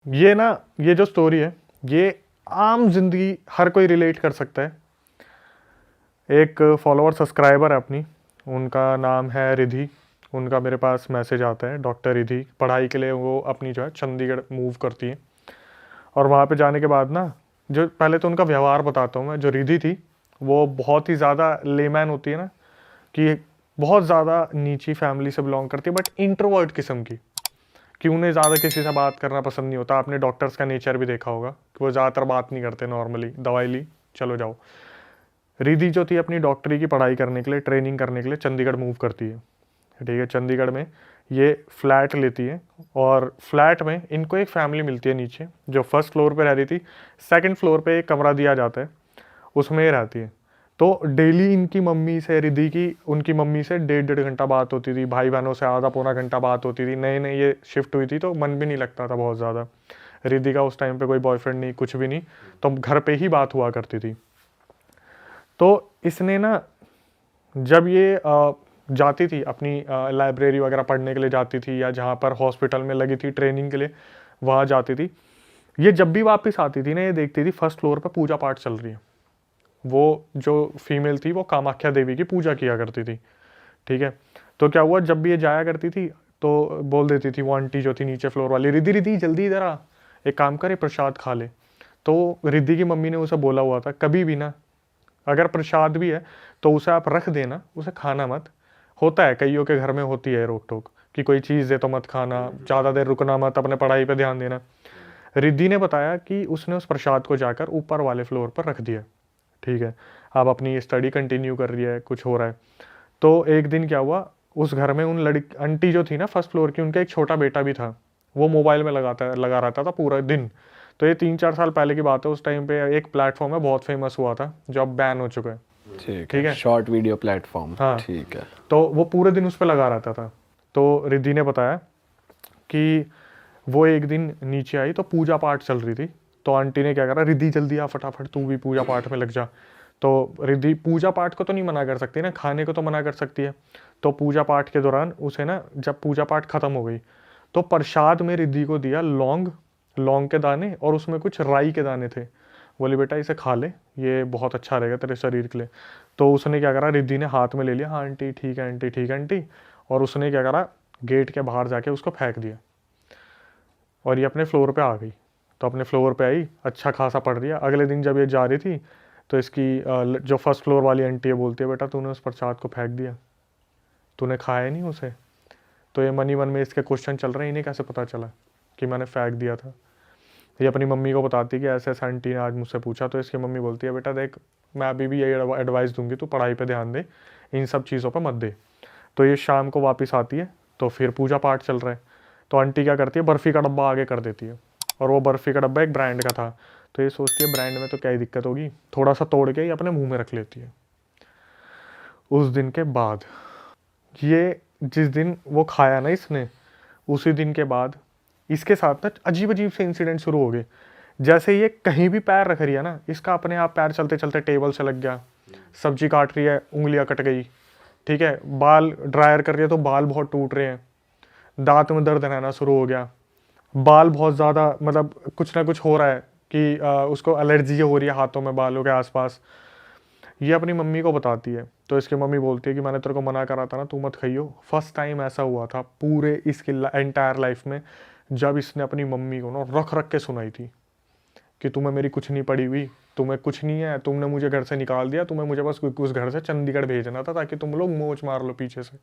ये ना, ये जो स्टोरी है ये आम जिंदगी हर कोई रिलेट कर सकता है। एक फॉलोअर सब्सक्राइबर है अपनी, उनका नाम है रिधि। उनका मेरे पास मैसेज आता है, डॉक्टर रिधि पढ़ाई के लिए वो अपनी जो है चंडीगढ़ मूव करती है। और वहाँ पे जाने के बाद ना, जो पहले तो उनका व्यवहार बताता हूँ मैं। जो रिधि थी वो बहुत ही ज़्यादा लेमैन होती है ना, कि बहुत ज़्यादा नीची फैमिली से बिलोंग करती है, बट इंट्रोवर्ट किस्म की, कि उन्हें ज़्यादा किसी से बात करना पसंद नहीं होता। आपने डॉक्टर्स का नेचर भी देखा होगा कि वो ज़्यादातर बात नहीं करते, नॉर्मली दवाई ली चलो जाओ। रिधि जो थी अपनी डॉक्टरी की पढ़ाई करने के लिए, ट्रेनिंग करने के लिए चंडीगढ़ मूव करती है। ठीक है, चंडीगढ़ में ये फ्लैट लेती है, और फ्लैट में इनको एक फैमिली मिलती है नीचे, जो फर्स्ट फ्लोर पे रह रही थी। सेकंड फ्लोर पे एक कमरा दिया जाता है, उसमें ये रहती है। तो डेली इनकी मम्मी से, रिधि की उनकी मम्मी से 1.5-1.5 घंटा बात होती थी, भाई बहनों से आधा पौना घंटा बात होती थी। नए नए ये शिफ्ट हुई थी तो मन भी नहीं लगता था बहुत ज़्यादा। रिधि का उस टाइम पे कोई बॉयफ्रेंड नहीं, कुछ भी नहीं, तो घर पे ही बात हुआ करती थी। तो इसने ना, जब ये जाती थी अपनी लाइब्रेरी वगैरह पढ़ने के लिए जाती थी, या जहाँ पर हॉस्पिटल में लगी थी ट्रेनिंग के लिए वहाँ जाती थी, ये जब भी वापस आती थी ना, ये देखती थी फर्स्ट फ्लोर पर पूजा पाठ चल रही है। वो जो फीमेल थी वो कामाख्या देवी की पूजा किया करती थी। ठीक है, तो क्या हुआ, जब भी ये जाया करती थी तो बोल देती थी वो आंटी जो थी नीचे फ्लोर वाली, रिधि रिधि जल्दी इधर आ, एक काम कर, ये प्रसाद खा ले। तो रिधि की मम्मी ने उसे बोला हुआ था कभी भी ना, अगर प्रसाद भी है तो उसे आप रख देना, उसे खाना मत। होता है कईयों के घर में होती है रोक टोक, कि कोई चीज़ दे तो मत खाना, ज़्यादा देर रुकना मत, अपने पढ़ाई पे ध्यान देना। रिद्धि ने बताया कि उसने उस प्रसाद को जाकर ऊपर वाले फ्लोर पर रख दिया। ठीक है, अब अपनी स्टडी कंटिन्यू कर रही है, कुछ हो रहा है। तो एक दिन क्या हुआ, उस घर में उन लड़की आंटी जो थी ना फर्स्ट फ्लोर की, उनका एक छोटा बेटा भी था। वो मोबाइल में लगा रहता था पूरा दिन। तो ये 3-4 साल पहले की बात है। उस टाइम पे एक प्लेटफॉर्म है बहुत फेमस हुआ था, जो अब बैन हो चुका है। ठीक ठीक है, है, शॉर्ट वीडियो प्लेटफॉर्म। हाँ। ठीक है। तो वो पूरे दिन उस पर लगा रहता था। तो रिद्धि ने बताया कि वो एक दिन नीचे आई तो पूजा पाठ चल रही थी। तो आंटी ने क्या करा, रिद्धि जल्दी आ फटाफट, तू भी पूजा पाठ में लग जा। तो रिद्धि पूजा पाठ को तो नहीं मना कर सकती ना, खाने को तो मना कर सकती है। तो पूजा पाठ के दौरान उसे ना, जब पूजा पाठ खत्म हो गई तो प्रसाद में रिद्धि को दिया लौंग, लौंग के दाने, और उसमें कुछ राई के दाने थे। बोली बेटा इसे खा ले, ये बहुत अच्छा रहेगा तेरे शरीर के लिए। तो उसने क्या करा, रिद्धि ने हाथ में ले लिया, हाँ आंटी ठीक है, आंटी ठीक है आंटी। और उसने क्या करा, गेट के बाहर जाके उसको फेंक दिया, और ये अपने फ्लोर पे आ गई। तो अपने फ्लोर पे आई, अच्छा खासा पढ़ रही है। अगले दिन जब ये जा रही थी तो इसकी जो फर्स्ट फ्लोर वाली आंटी है बोलती है, बेटा तूने उस प्रसाद को फेंक दिया, तूने खाया नहीं उसे। तो ये मन ही मन में इसके क्वेश्चन चल रहे हैं, इन्हें कैसे पता चला कि मैंने फेंक दिया था। ये अपनी मम्मी को बताती है कि ऐसे ऐसे आंटी ने आज मुझसे पूछा। तो इसकी मम्मी बोलती है, बेटा देख, मैं अभी भी यही एडवाइस दूंगी, तू पढ़ाई पे ध्यान दे, इन सब चीज़ों पे मत दे। तो ये शाम को वापस आती है, तो फिर पूजा पाठ चल रहा है। तो आंटी क्या करती है, बर्फ़ी का डब्बा आगे कर देती है, और वो बर्फ़ी का डब्बा एक ब्रांड का था। तो ये सोचती है ब्रांड में तो क्या ही दिक्कत होगी, थोड़ा सा तोड़ के ये अपने मुंह में रख लेती है। उस दिन के बाद, ये जिस दिन वो खाया ना इसने, उसी दिन के बाद इसके साथ ना अजीब अजीब से इंसिडेंट शुरू हो गए। जैसे ये कहीं भी पैर रख रही है ना, इसका अपने आप पैर चलते चलते टेबल से लग गया। सब्जी काट रही है, उंगलियां कट गई। ठीक है, बाल ड्रायर कर रही है तो बाल बहुत टूट रहे हैं। दांत में दर्द रहना शुरू हो गया। बाल बहुत ज़्यादा, मतलब कुछ ना कुछ हो रहा है कि उसको एलर्जी हो रही है हाथों में, बालों के आसपास। ये अपनी मम्मी को बताती है। तो इसकी मम्मी बोलती है कि मैंने तेरे को मना करा था ना, तू मत खाइयो। फर्स्ट टाइम ऐसा हुआ था पूरे इसकी एंटायर लाइफ में, जब इसने अपनी मम्मी को ना रख रख के सुनाई थी कि तुम्हें मेरी कुछ नहीं पड़ी हुई, तुम्हें कुछ नहीं है, तुमने मुझे घर से निकाल दिया, तुम्हें मुझे बस उस घर से चंडीगढ़ भेजना था ताकि तुम लोग मोच मार लो पीछे से।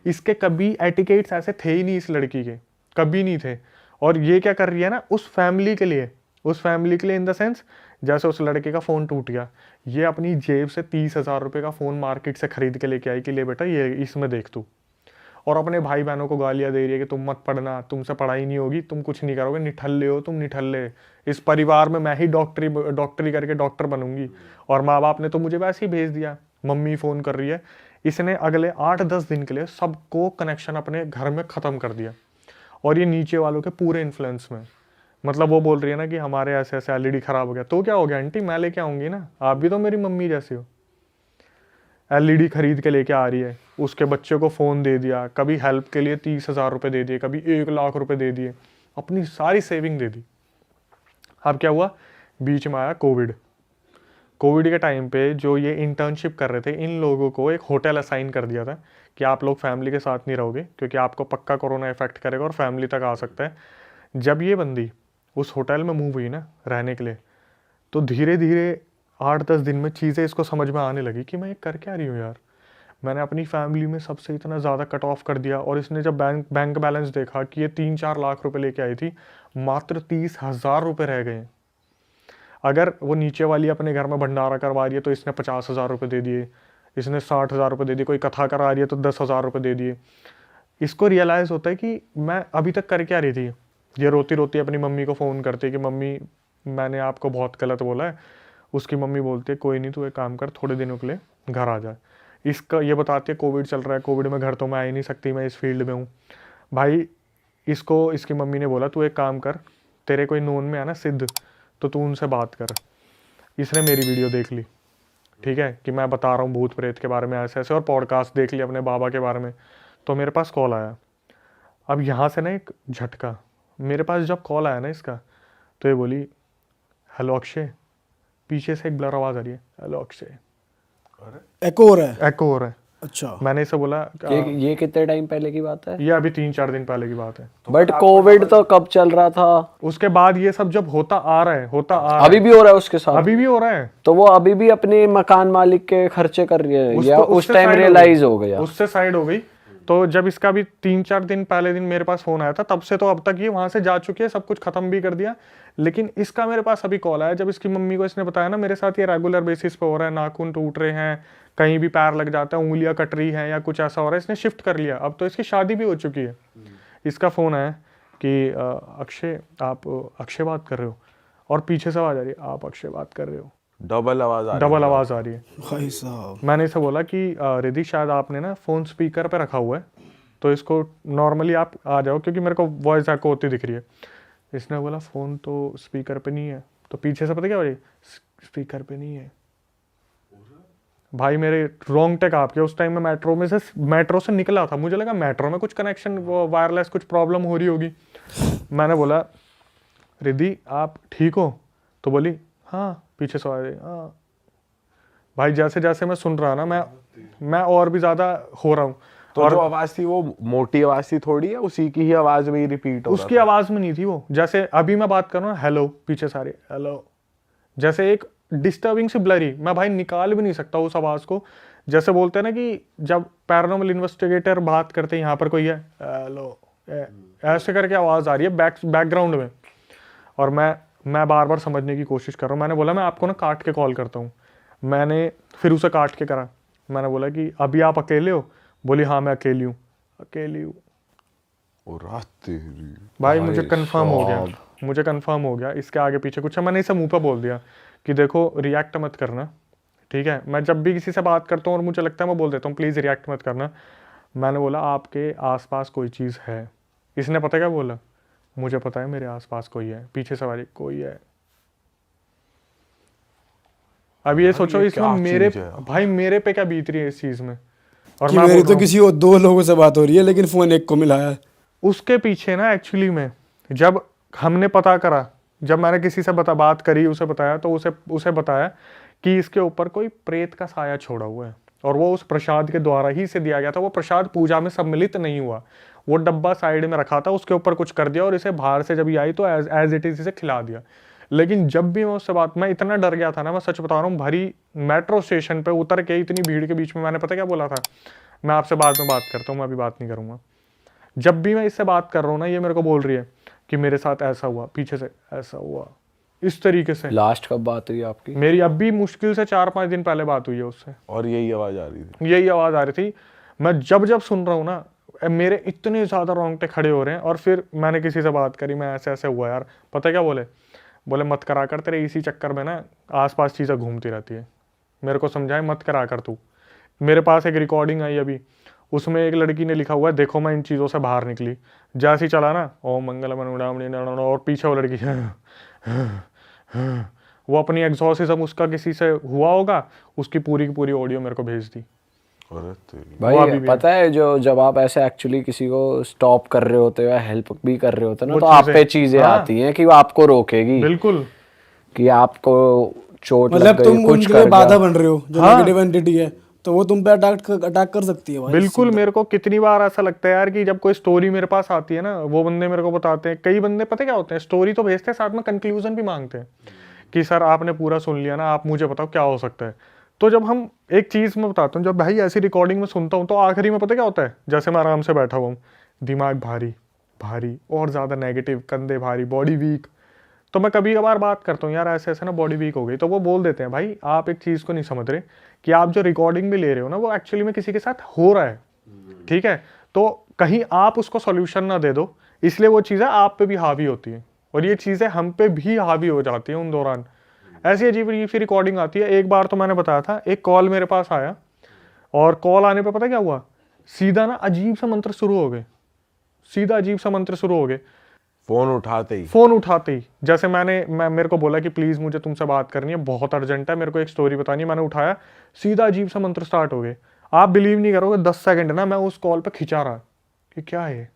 इसके कभी एटिकेट्स ऐसे थे ही नहीं इस लड़की के, कभी नहीं थे। और ये क्या कर रही है ना, उस फैमिली के लिए, उस फैमिली के लिए इन द सेंस, जैसे उस लड़के का फ़ोन टूट गया, ये अपनी जेब से 30,000 रुपये का फ़ोन मार्केट से खरीद के लेके आई कि ले बेटा ये इसमें देख तू। और अपने भाई बहनों को गालियाँ दे रही है कि तुम मत पढ़ना, तुमसे पढ़ाई नहीं होगी, तुम कुछ नहीं करोगे, निठल्ले हो तुम, निठल्ले, इस परिवार में मैं ही डॉक्टरी करके डॉक्टर बनूंगी, और माँ बाप ने तो मुझे वैसे ही भेज दिया। मम्मी फ़ोन कर रही है। इसने अगले 8-10 दिन के लिए सबको कनेक्शन अपने घर में ख़त्म कर दिया, और ये नीचे वालों के पूरे इन्फ्लुएंस में। मतलब वो बोल रही है ना कि हमारे ऐसे ऐसे एलईडी ख़राब हो गया, तो क्या हो गया आंटी, मैं लेके आऊँगी ना, आप भी तो मेरी मम्मी जैसी हो। एलईडी खरीद के लेके आ रही है, उसके बच्चे को फ़ोन दे दिया, कभी हेल्प के लिए 30,000 रुपये दे दिए, कभी 1 लाख रुपये दे दिए, अपनी सारी सेविंग दे दी। अब क्या हुआ, बीच में आया कोविड। कोविड के टाइम पे जो ये इंटर्नशिप कर रहे थे, इन लोगों को एक होटल असाइन कर दिया था कि आप लोग फैमिली के साथ नहीं रहोगे क्योंकि आपको पक्का कोरोना इफेक्ट करेगा और फैमिली तक आ सकता है। जब ये बंदी उस होटल में मूव हुई ना रहने के लिए, तो धीरे धीरे 8-10 दिन में चीज़ें इसको समझ में आने लगी कि मैं ये कर क्या रही हूँ यार। मैंने अपनी फैमिली में सबसे इतना ज़्यादा कट ऑफ कर दिया। और इसने जब बैंक बैलेंस देखा कि ये 3-4 लाख रुपए लेके आई थी, मात्र 30,000 रुपये रह गए। अगर वो नीचे वाली अपने घर में भंडारा करवा रही है तो इसने 50,000 रुपये दे दिए, इसने 60,000 रुपये दे दिए, कोई कथा करा रही है तो 10,000 रुपये दे दिए। इसको रियलाइज़ होता है कि मैं अभी तक कर क्या रही थी। ये रोती रोती अपनी मम्मी को फ़ोन करती है कि मम्मी मैंने आपको बहुत गलत बोला है। उसकी मम्मी बोलती है कोई नहीं, तू एक काम कर, थोड़े दिनों के लिए घर आ जाए। इसका ये बताती है कोविड चल रहा है, कोविड में घर तो मैं आ ही नहीं सकती, मैं इस फील्ड में हूँ। भाई इसको इसकी मम्मी ने बोला तू एक काम कर, तेरे कोई नोन में है ना सिद्ध, तो तू उनसे बात कर। इसने मेरी वीडियो देख ली, ठीक है, कि मैं बता रहा हूँ भूत प्रेत के बारे में ऐसे ऐसे, और पॉडकास्ट देख लिया अपने बाबा के बारे में। तो मेरे पास कॉल आया। अब यहाँ से ना एक झटका, मेरे पास जब कॉल आया ना इसका, तो ये बोली हेलो अक्षय। पीछे से एक ब्लर आवाज़ आ रही है, हेलो अक्षय। एको हो रहा है। एको हो रहा है। अच्छा, मैंने इसे बोला ये कितने टाइम पहले की बात है? ये अभी 3-4 दिन पहले की बात है। बट कोविड तो कब चल रहा था? उसके बाद ये सब जब होता आ रहा है अभी भी हो रहा है उसके साथ? अभी भी हो रहा है। तो वो अभी भी अपने मकान मालिक के खर्चे कर रही है या उस उससे टाइम side रियलाइज हो गया? उससे साइड हो गई। तो जब इसका भी 3-4 दिन पहले दिन मेरे पास फोन आया था, तब से तो अब तक ये वहां से जा चुकी है, सब कुछ खत्म भी कर दिया। लेकिन इसका मेरे पास अभी कॉल आया जब इसकी मम्मी को इसने बताया ना मेरे साथ ये रेगुलर बेसिस पे हो रहा है, नाखून टूट रहे हैं, कहीं भी पैर लग जाता है, उंगलियां कट रही हैं या कुछ ऐसा हो रहा है। इसने शिफ्ट कर लिया, अब तो इसकी शादी भी हो चुकी है। इसका फोन आया कि अक्षय आप अक्षय बात कर रहे हो, और पीछे से आवाज आ रही है आप अक्षय बात कर रहे हो। डबल आवाज आ रही है। भाई साहब। मैंने इसे बोला कि रिद्धि शायद आपने ना फ़ोन स्पीकर पे रखा हुआ है, तो इसको नॉर्मली आप आ जाओ क्योंकि मेरे को वॉइस एको होती दिख रही है। इसने बोला फ़ोन तो स्पीकर पे नहीं है। तो पीछे से पता क्या बोली, स्पीकर पे नहीं है। भाई मेरे रोंगटे कांप के, उस टाइम में मेट्रो से निकला था, मुझे लगा मेट्रो में कुछ कनेक्शन वायरलेस कुछ प्रॉब्लम हो रही होगी। मैंने बोला रिद्धि आप ठीक हो? तो बोली हाँ। पीछे से आ रही हाँ। भाई जैसे जैसे मैं सुन रहा ना मैं और भी ज्यादा हो रहा हूँ। तो और जो आवाज थी वो मोटी आवाज थी थोड़ी, है उसी की ही आवाज में ही रिपीट हो उसकी आवाज में नहीं थी वो। जैसे अभी मैं बात कर रहा हूँ हेलो, पीछे सारे हेलो, जैसे एक डिस्टर्बिंग सी ब्लरी, मैं भाई निकाल भी नहीं सकता उस आवाज को। जैसे बोलते हैं ना कि जब पैरानॉर्मल इन्वेस्टिगेटर बात करते हैं यहाँ पर कोई है हेलो, ऐसे करके आवाज आ रही है बैकग्राउंड में। और मैं बार बार समझने की कोशिश कर रहा हूँ। मैंने बोला मैं आपको ना काट के कॉल करता हूँ। मैंने फिर उसे काट के करा। मैंने बोला कि अभी आप अकेले हो? बोली हाँ मैं अकेली हूँ। अकेली हूँ भाई, मुझे कंफर्म हो गया इसके आगे पीछे कुछ है। मैंने इसे मुंह पे बोल दिया कि देखो रिएक्ट मत करना, ठीक है। मैं जब भी किसी से बात करता हूँ और मुझे लगता है मैं बोल देता हूँ प्लीज़ रिएक्ट मत करना। मैंने बोला आपके आसपास कोई चीज़ है। इसने पता क्या बोला, मुझे पता है मेरे आसपास कोई है। पीछे सवारी कोई है। अब ये सोचो इसमें मेरे पे क्या बीत रही है इस चीज में। और कि मैं मेरी बोल तो रहा किसी और 2 लोगों से बात हो रही है लेकिन फोन एक को मिला है। हूं, उसके पीछे ना एक्चुअली में जब हमने पता करा, जब मैंने किसी से बात करी, उसे बताया, तो उसे बताया कि इसके ऊपर कोई प्रेत का साया छोड़ा हुआ है और वो उस प्रसाद के द्वारा ही से दिया गया था। वो प्रसाद पूजा में सम्मिलित नहीं हुआ, वो डब्बा साइड में रखा था, उसके ऊपर कुछ कर दिया और इसे बाहर से जब ये आई तो एज इट इज इसे खिला दिया। लेकिन जब भी मैं उससे बात, मैं इतना डर गया था ना, मैं सच बता रहा हूँ, भारी मेट्रो स्टेशन पे उतर के इतनी भीड़ के बीच में मैंने पता क्या बोला था, मैं आपसे बाद में बात करता हूँ, मैं अभी बात नहीं करूँगा। जब भी मैं इससे बात कर रहा हूँ ना, ये मेरे को बोल रही है कि मेरे साथ ऐसा हुआ, पीछे से ऐसा हुआ, इस तरीके से। लास्ट कब बात हुई आपकी? मेरी अब भी मुश्किल से 4-5 दिन पहले बात हुई है उससे, और यही आवाज आ रही थी। यही आवाज़ आ रही थी। मैं जब सुन रहा हूँ ना, मेरे इतने ज़्यादा रोंगटे खड़े हो रहे हैं। और फिर मैंने किसी से बात करी, मैं ऐसे ऐसे हुआ यार, पता क्या बोले मत करा कर, तेरे इसी चक्कर में ना आसपास चीज़ें घूमती रहती है। मेरे को समझाए मत करा कर तू। मेरे पास एक रिकॉर्डिंग आई अभी, उसमें एक लड़की ने लिखा हुआ है देखो मैं इन चीज़ों से बाहर निकली, जैसे ही चला ना ओम मंगलम, और पीछे वो लड़की वो अपनी एग्जॉर्सिज्म उसका किसी से हुआ होगा, उसकी पूरी की पूरी ऑडियो मेरे को भेज दी। अरे तेरी। वो अभी भाई भी पता है जो जब आप ऐसे एक्चुअली किसी को स्टॉप कर रहे होते हो या हेल्प भी कर रहे होते हो ना, वो तो आप चीजें- पे चीजें हाँ। आती हैं कि वो आपको रोकेगी, बिल्कुल कि आपको चोट लग मतलब गई, तुम कुछ उनके लिए कर बाधा गया। बन रहे हो, जो हाँ। नेगेटिव एंटिटी है, तो वो तुम पे अटैक कर सकती है भाई। बिल्कुल। मेरे को कितनी बार ऐसा लगता है यार कि जब कोई स्टोरी मेरे पास आती है ना, वो बंदे मेरे को बताते हैं, कई बंदे पता क्या होते हैं, स्टोरी तो भेजते हैं, साथ में कंक्लूजन भी मांगते हैं कि सर आपने पूरा सुन लिया ना, आप मुझे बताओ क्या हो सकता है। तो जब हम एक चीज मैं बताता हूँ, जब भाई ऐसी रिकॉर्डिंग में सुनता हूँ तो आखिरी में पता क्या होता है, जैसे मैं आराम से बैठा हुआ हूँ, दिमाग भारी भारी और ज्यादा नेगेटिव, कंधे भारी, बॉडी वीक, तो मैं कभी कभार बात करता हूँ यार ऐसे ऐसे ना बॉडी वीक हो गई, तो वो बोल देते हैं भाई आप एक चीज़ को नहीं समझ रहे कि आप जो रिकॉर्डिंग भी ले रहे हो ना वो एक्चुअली में किसी के साथ हो रहा है, ठीक है, तो कहीं आप उसको सॉल्यूशन ना दे दो, इसलिए वो चीज़ें आप पे भी हावी होती है और ये चीज़ें हम पे भी हावी हो जाती हैं उन दौरान। ऐसी अजीब अजीब सी रिकॉर्डिंग आती है। एक बार तो मैंने बताया था, एक कॉल मेरे पास आया और कॉल आने पे पता क्या हुआ, सीधा ना अजीब सा मंत्र शुरू हो गए, सीधा अजीब सा मंत्र शुरू हो गए फोन उठाते ही। फोन उठाते ही। जैसे मेरे को बोला कि प्लीज मुझे तुमसे बात करनी है, बहुत अर्जेंट है, मेरे को एक स्टोरी बतानी है। मैंने उठाया, सीधा अजीब सा मंत्र स्टार्ट हो गए। आप बिलीव नहीं करोगे, 10 सेकंड ना मैं उस कॉल पे खिंचा रहा कि क्या है,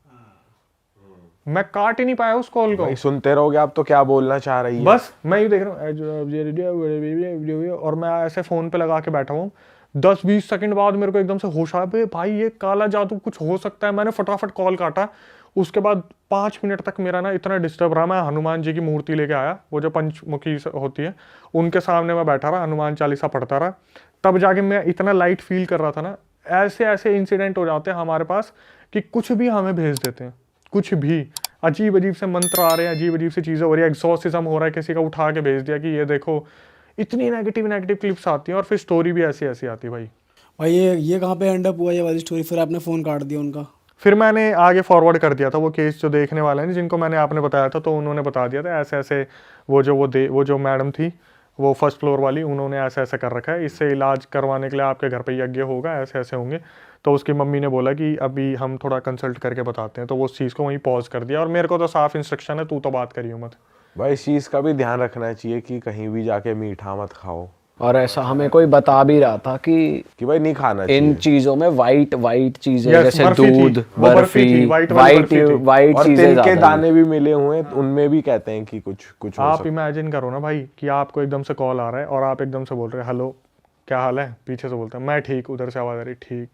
मैं काट ही नहीं पाया उस कॉल को। भाई सुनते रहोगे आप तो क्या बोलना चाह रही है। बस मैं ये देख रहा हूँ और मैं ऐसे फोन पे लगा के बैठा हूँ। 10-20 सेकंड बाद मेरे को एकदम से होश आया, भाई ये काला जादू कुछ हो सकता है। मैंने फटाफट कॉल काटा। उसके बाद 5 मिनट तक मेरा ना इतना डिस्टर्ब रहा, मैं हनुमान जी की मूर्ति लेके आया, वो जो पंचमुखी होती है उनके सामने मैं बैठा रहा, हनुमान चालीसा पढ़ता रहा, तब जाके मैं इतना लाइट फील कर रहा था ना। ऐसे ऐसे इंसिडेंट हो जाते हैं हमारे पास कि कुछ भी हमें भेज देते हैं, कुछ भी अजीब अजीब से मंत्र आ रहे हैं, अजीब अजीब सी चीज़ें हो रही है, एक्सॉर्सिज्म हो रहा है, किसी का उठा के भेज दिया कि ये देखो। इतनी नेगेटिव क्लिप्स आती हैं और फिर स्टोरी भी ऐसी ऐसी आती है भाई। भाई ये कहाँ पे एंड अप हुआ ये वाली स्टोरी? फिर आपने फोन काट दिया उनका? फिर मैंने आगे फॉरवर्ड कर दिया था वो केस, जो देखने वाले हैं जिनको मैंने आपने बताया था, तो उन्होंने बता दिया था ऐसे ऐसे वो जो मैडम थी वो फर्स्ट फ्लोर वाली, उन्होंने ऐसे ऐसे कर रखा है, इससे इलाज करवाने के लिए आपके घर पे यज्ञ होगा, ऐसे ऐसे होंगे। तो उसकी मम्मी ने बोला कि अभी हम थोड़ा कंसल्ट करके बताते हैं, तो वो उस चीज़ को वहीं पॉज कर दिया और मेरे को तो साफ इंस्ट्रक्शन है, तू तो बात करियो मत। भाई इस चीज का भी ध्यान रखना चाहिए कि कहीं भी जाके मीठा मत खाओ, और ऐसा हमें कोई बता भी रहा था कि भाई नहीं खाना इन चाहिए। चीजों में वाइट चीजें Yes, जैसे बर्फी थी, दूध, वो बर्फी थी, बर्फी, white वाली बर्फी थी। वाइट और चीजें तिल के ज्यादा दाने भी मिले हुए हैं, उनमें भी कहते हैं कि कुछ कुछ हो आप सकता इमेजिन करो ना भाई कि आपको एकदम से कॉल आ रहा है और आप एकदम से बोल रहे हैं हेलो क्या हाल है, पीछे से बोलते हैं मैं ठीक, उधर से आवाज़ आ रही ठीक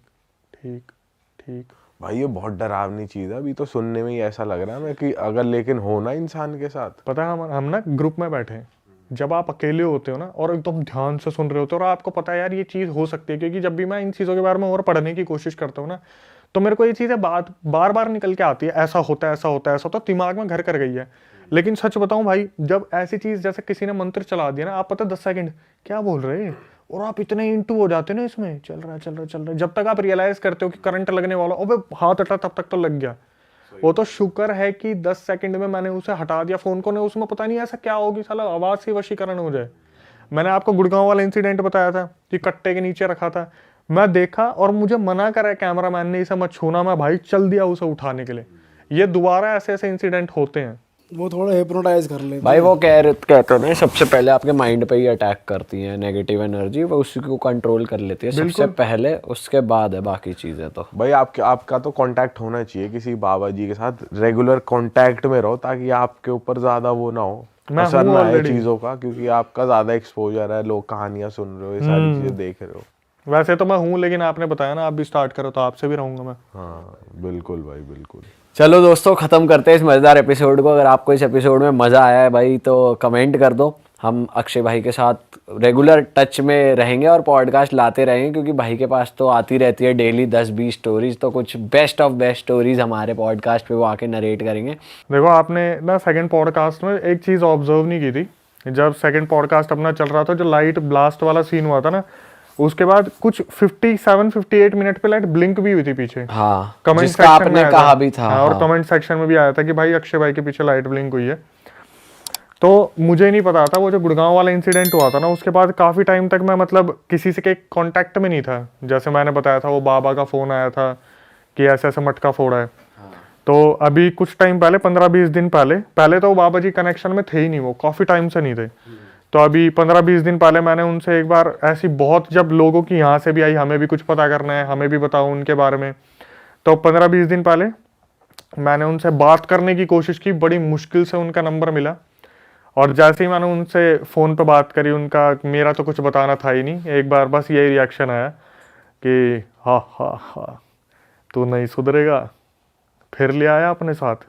ठीक ठीक। है। भाई ये बहुत डरावनी चीज है। अभी तो सुनने में ही ऐसा लग रहा है मैं कि अगर लेकिन हो ना इंसान के साथ। पता है हम ना ग्रुप में बैठे हैं, जब आप अकेले होते हो ना और एकदम ध्यान से सुन रहे होते हो और आपको पता है यार ये चीज़ हो सकती है, क्योंकि जब भी मैं इन चीज़ों के बारे में और पढ़ने की कोशिश करता हूँ ना, तो मेरे को ये चीज़ें बार बार निकल के आती है, ऐसा होता है ऐसा होता है ऐसा होता है, दिमाग में घर कर गई है। लेकिन सच बताऊं भाई, जब ऐसी चीज़ जैसे किसी ने मंत्र चला दिया ना, आप पता 10 सेकंड क्या बोल रहे हैं और आप इतने इंटू हो जाते हो ना इसमें, चल रहा है चल रहा है चल रहा है, जब तक आप रियलाइज करते हो कि करंट लगने वाला, अबे हाथ हटा, तब तक तो लग गया। वो तो शुक्र है कि 10 सेकंड में मैंने उसे हटा दिया फोन को, नहीं उसमें पता नहीं ऐसा क्या होगी, साला आवाज से वशीकरण हो जाए। मैंने आपको गुड़गांव वाला इंसिडेंट बताया था कि कट्टे के नीचे रखा था, मैं देखा और मुझे मना करा कैमरामैन ने इसे मत छूना, मैं भाई चल दिया उसे उठाने के लिए। ये दोबारा ऐसे ऐसे इंसिडेंट होते हैं। वो थोड़ा हिप्नोटाइज कर लेते भाई वो कहते हैं सबसे पहले आपके माइंड पे ही अटैक करती है नेगेटिव एनर्जी, वो उसी को कंट्रोल कर लेती है सबसे पहले, उसके बाद है बाकी चीजें। तो भाई आपका तो कांटेक्ट होना चाहिए किसी बाबा जी के साथ, रेगुलर कांटेक्ट में रहो ताकि आपके ऊपर ज्यादा वो ना हो, मैं असर हूँ ना आए already। चीजों का, क्योंकि आपका ज्यादा एक्सपोजर है, लोग कहानियां सुन रहे हो, ये सारी चीजें देख रहे हो। वैसे तो मैं हूँ, लेकिन आपने बताया ना आप भी स्टार्ट करो तो आपसे भी रहूंगा मैं। हाँ बिल्कुल भाई बिल्कुल। चलो दोस्तों, खत्म करते हैं इस मजेदार एपिसोड को। अगर आपको इस एपिसोड में मजा आया है भाई तो कमेंट कर दो। हम अक्षय भाई के साथ रेगुलर टच में रहेंगे और पॉडकास्ट लाते रहेंगे, क्योंकि भाई के पास तो आती रहती है डेली 10-20 स्टोरीज, तो कुछ बेस्ट ऑफ बेस्ट स्टोरीज हमारे पॉडकास्ट पे वो आके नरेट करेंगे। देखो आपने ना सेकंड पॉडकास्ट में एक चीज़ ऑब्जर्व नहीं की थी, जब सेकंड पॉडकास्ट अपना चल रहा था, जो लाइट ब्लास्ट वाला सीन हुआ था ना, उसके बाद कुछ 57-58 मिनट पे लाइट ब्लिंक भी हुई थी पीछे। हाँ, कमेंट जिसका सेक्शन आपने में आया कहा भी था। और हाँ। कमेंट सेक्शन में भी आया था कि भाई अक्षय भाई के पीछे लाइट ब्लिंक हुई है। तो मुझे नहीं पता था, वो जो गुड़गांव वाला इंसिडेंट हुआ था ना, उसके बाद काफ़ी टाइम तक मैं मतलब किसी से के कांटेक्ट में नहीं था। जैसे मैंने बताया था वो बाबा का फ़ोन आया था कि ऐसे ऐसे मटका फोड़ा है। तो अभी कुछ टाइम पहले 15-20 दिन पहले तो वो बाबा जी कनेक्शन में थे ही नहीं, वो काफ़ी टाइम से नहीं थे। तो अभी 15-20 दिन पहले मैंने उनसे एक बार ऐसी बहुत, जब लोगों की यहाँ से भी आई हमें भी कुछ पता करना है, हमें भी बताओ उनके बारे में, तो 15-20 दिन पहले मैंने उनसे बात करने की कोशिश की, बड़ी मुश्किल से उनका नंबर मिला। और जैसे ही मैंने उनसे फ़ोन पे बात करी, उनका मेरा तो कुछ बताना था ही नहीं, एक बार बस यही रिएक्शन आया कि हाँ हाँ हाँ तू नहीं सुधरेगा, फिर ले आया अपने साथ।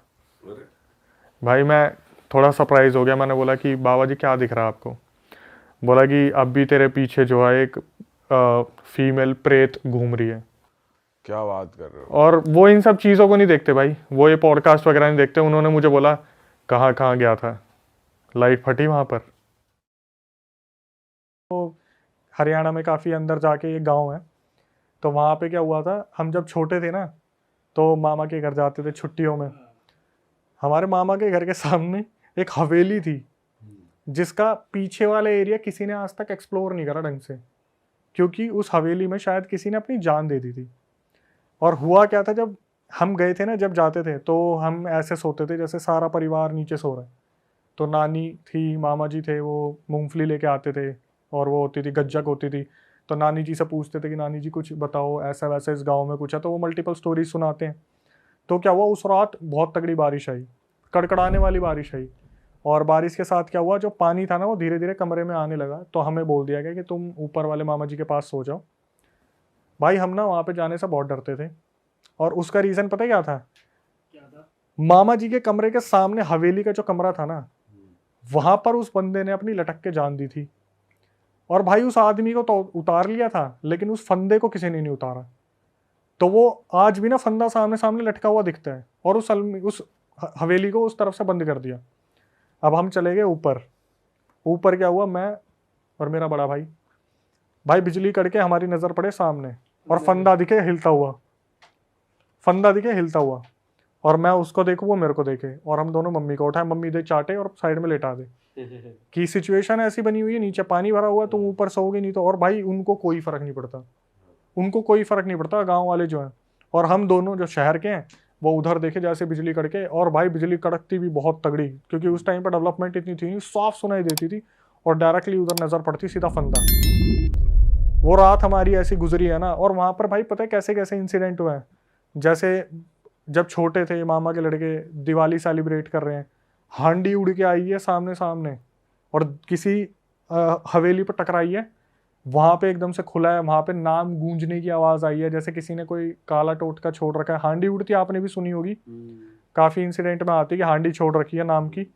भाई मैं थोड़ा सरप्राइज हो गया, मैंने बोला कि बाबा जी क्या दिख रहा है आपको? बोला कि अब भी तेरे पीछे जो है एक फीमेल प्रेत घूम रही है। क्या बात कर रहे हो? और वो इन सब चीज़ों को नहीं देखते भाई, वो ये पॉडकास्ट वगैरह नहीं देखते। उन्होंने मुझे बोला कहाँ कहाँ गया था, लाइट फटी वहाँ पर। तो हरियाणा में काफ़ी अंदर जाके एक गांव है, तो वहाँ पे क्या हुआ था, हम जब छोटे थे ना तो मामा के घर जाते थे छुट्टियों में। हमारे मामा के घर के सामने एक हवेली थी, जिसका पीछे वाला एरिया किसी ने आज तक एक्सप्लोर नहीं करा ढंग से, क्योंकि उस हवेली में शायद किसी ने अपनी जान दे दी थी। और हुआ क्या था, जब हम गए थे ना, जब जाते थे तो हम ऐसे सोते थे जैसे सारा परिवार नीचे सो रहा है। तो नानी थी, मामा जी थे, वो मूंगफली लेके आते थे, और वो होती थी गज्जक होती थी। तो नानी जी से पूछते थे कि नानी जी कुछ बताओ, ऐसा वैसा इस गांव में कुछ है, तो वो मल्टीपल स्टोरीज सुनाते हैं। तो क्या हुआ, उस रात बहुत तगड़ी बारिश आई, कड़कड़ाने वाली बारिश आई। और बारिश के साथ क्या हुआ, जो पानी था ना वो धीरे धीरे कमरे में आने लगा। तो हमें बोल दिया गया कि तुम ऊपर वाले मामा जी के पास सो जाओ। भाई हम ना वहाँ पे जाने से बहुत डरते थे, और उसका रीज़न पता है क्या था? मामा जी के कमरे के सामने हवेली का जो कमरा था ना, वहां पर उस बंदे ने अपनी लटक के जान दी थी। और भाई उस आदमी को तो उतार लिया था, लेकिन उस फंदे को किसी ने नहीं उतारा। तो वो आज भी ना फंदा सामने सामने लटका हुआ दिखता है, और उस हवेली को उस तरफ से बंद कर दिया। अब हम चले गए ऊपर। ऊपर क्या हुआ, मैं और मेरा बड़ा भाई, बिजली कड़के हमारी नज़र पड़े सामने, और फंदा दिखे हिलता हुआ, और मैं उसको देखूँ, वो मेरे को देखे, और हम दोनों मम्मी को उठाए, मम्मी दे चाटे और साइड में लेटा दे। कि सिचुएशन ऐसी बनी हुई है, नीचे पानी भरा हुआ है, तुम ऊपर सोओगे नहीं तो। और भाई उनको कोई फर्क नहीं पड़ता, गांव वाले जो हैं। और हम दोनों जो शहर के हैं, वो उधर देखे जैसे बिजली कड़के। और भाई बिजली कड़कती भी बहुत तगड़ी, क्योंकि उस टाइम पर डेवलपमेंट इतनी थी, साफ सुनाई देती थी, और डायरेक्टली उधर नजर पड़ती सीधा फंदा। वो रात हमारी ऐसी गुजरी है ना। और वहां पर भाई पता है कैसे कैसे इंसिडेंट हुए हैं। जैसे जब छोटे थे, मामा के लड़के दिवाली सेलिब्रेट कर रहे हैं, हांडी उड़ के आई है सामने सामने, और किसी हवेली पर टकराई है। वहां पे एकदम से खुला है, वहां पे नाम गूंजने की आवाज आई है, जैसे किसी ने कोई काला टोटका छोड़ रखा है। हांडी उड़ती आपने भी सुनी होगी, काफी इंसिडेंट में आती है कि हांडी छोड़ रखी है नाम की।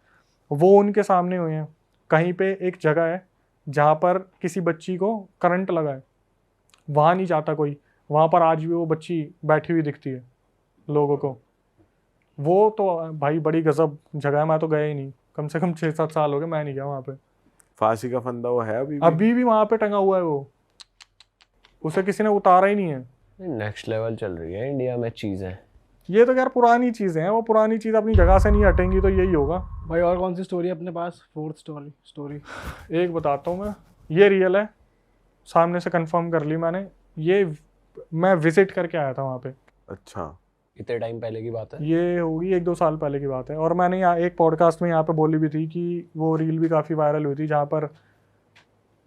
वो उनके सामने हुए हैं। कहीं पे एक जगह है जहाँ पर किसी बच्ची को करंट लगा है, वहां नहीं जाता कोई, वहां पर आज भी वो बच्ची बैठी हुई दिखती है लोगों को। वो तो भाई बड़ी गजब जगह है, मैं तो गया ही नहीं, कम से कम 6-7 साल हो गए मैं नहीं गया वहां पे। फांसी का फंदा वो है अभी भी? अभी भी वहां पे टंगा हुआ है वो, उसे किसी ने उतारा ही नहीं है। नेक्स्ट लेवल चल रही है इंडिया में चीज़ें। ये तो यार पुरानी चीजें हैं, वो पुरानी चीज अपनी जगह से नहीं हटेंगी, तो यही होगा। भाई और कौन सी स्टोरी है अपने पास? फोर्थ स्टोरी एक बताता हूँ मैं, ये रियल है, सामने से कंफर्म कर ली मैंने। ये मैं विजिट करके आया था वहाँ पे। अच्छा, इतने टाइम पहले की बात है? ये होगी 1-2 साल पहले की बात है। और मैंने यहाँ एक पॉडकास्ट में यहाँ पे बोली भी थी कि वो रील भी काफ़ी वायरल हुई थी, जहाँ पर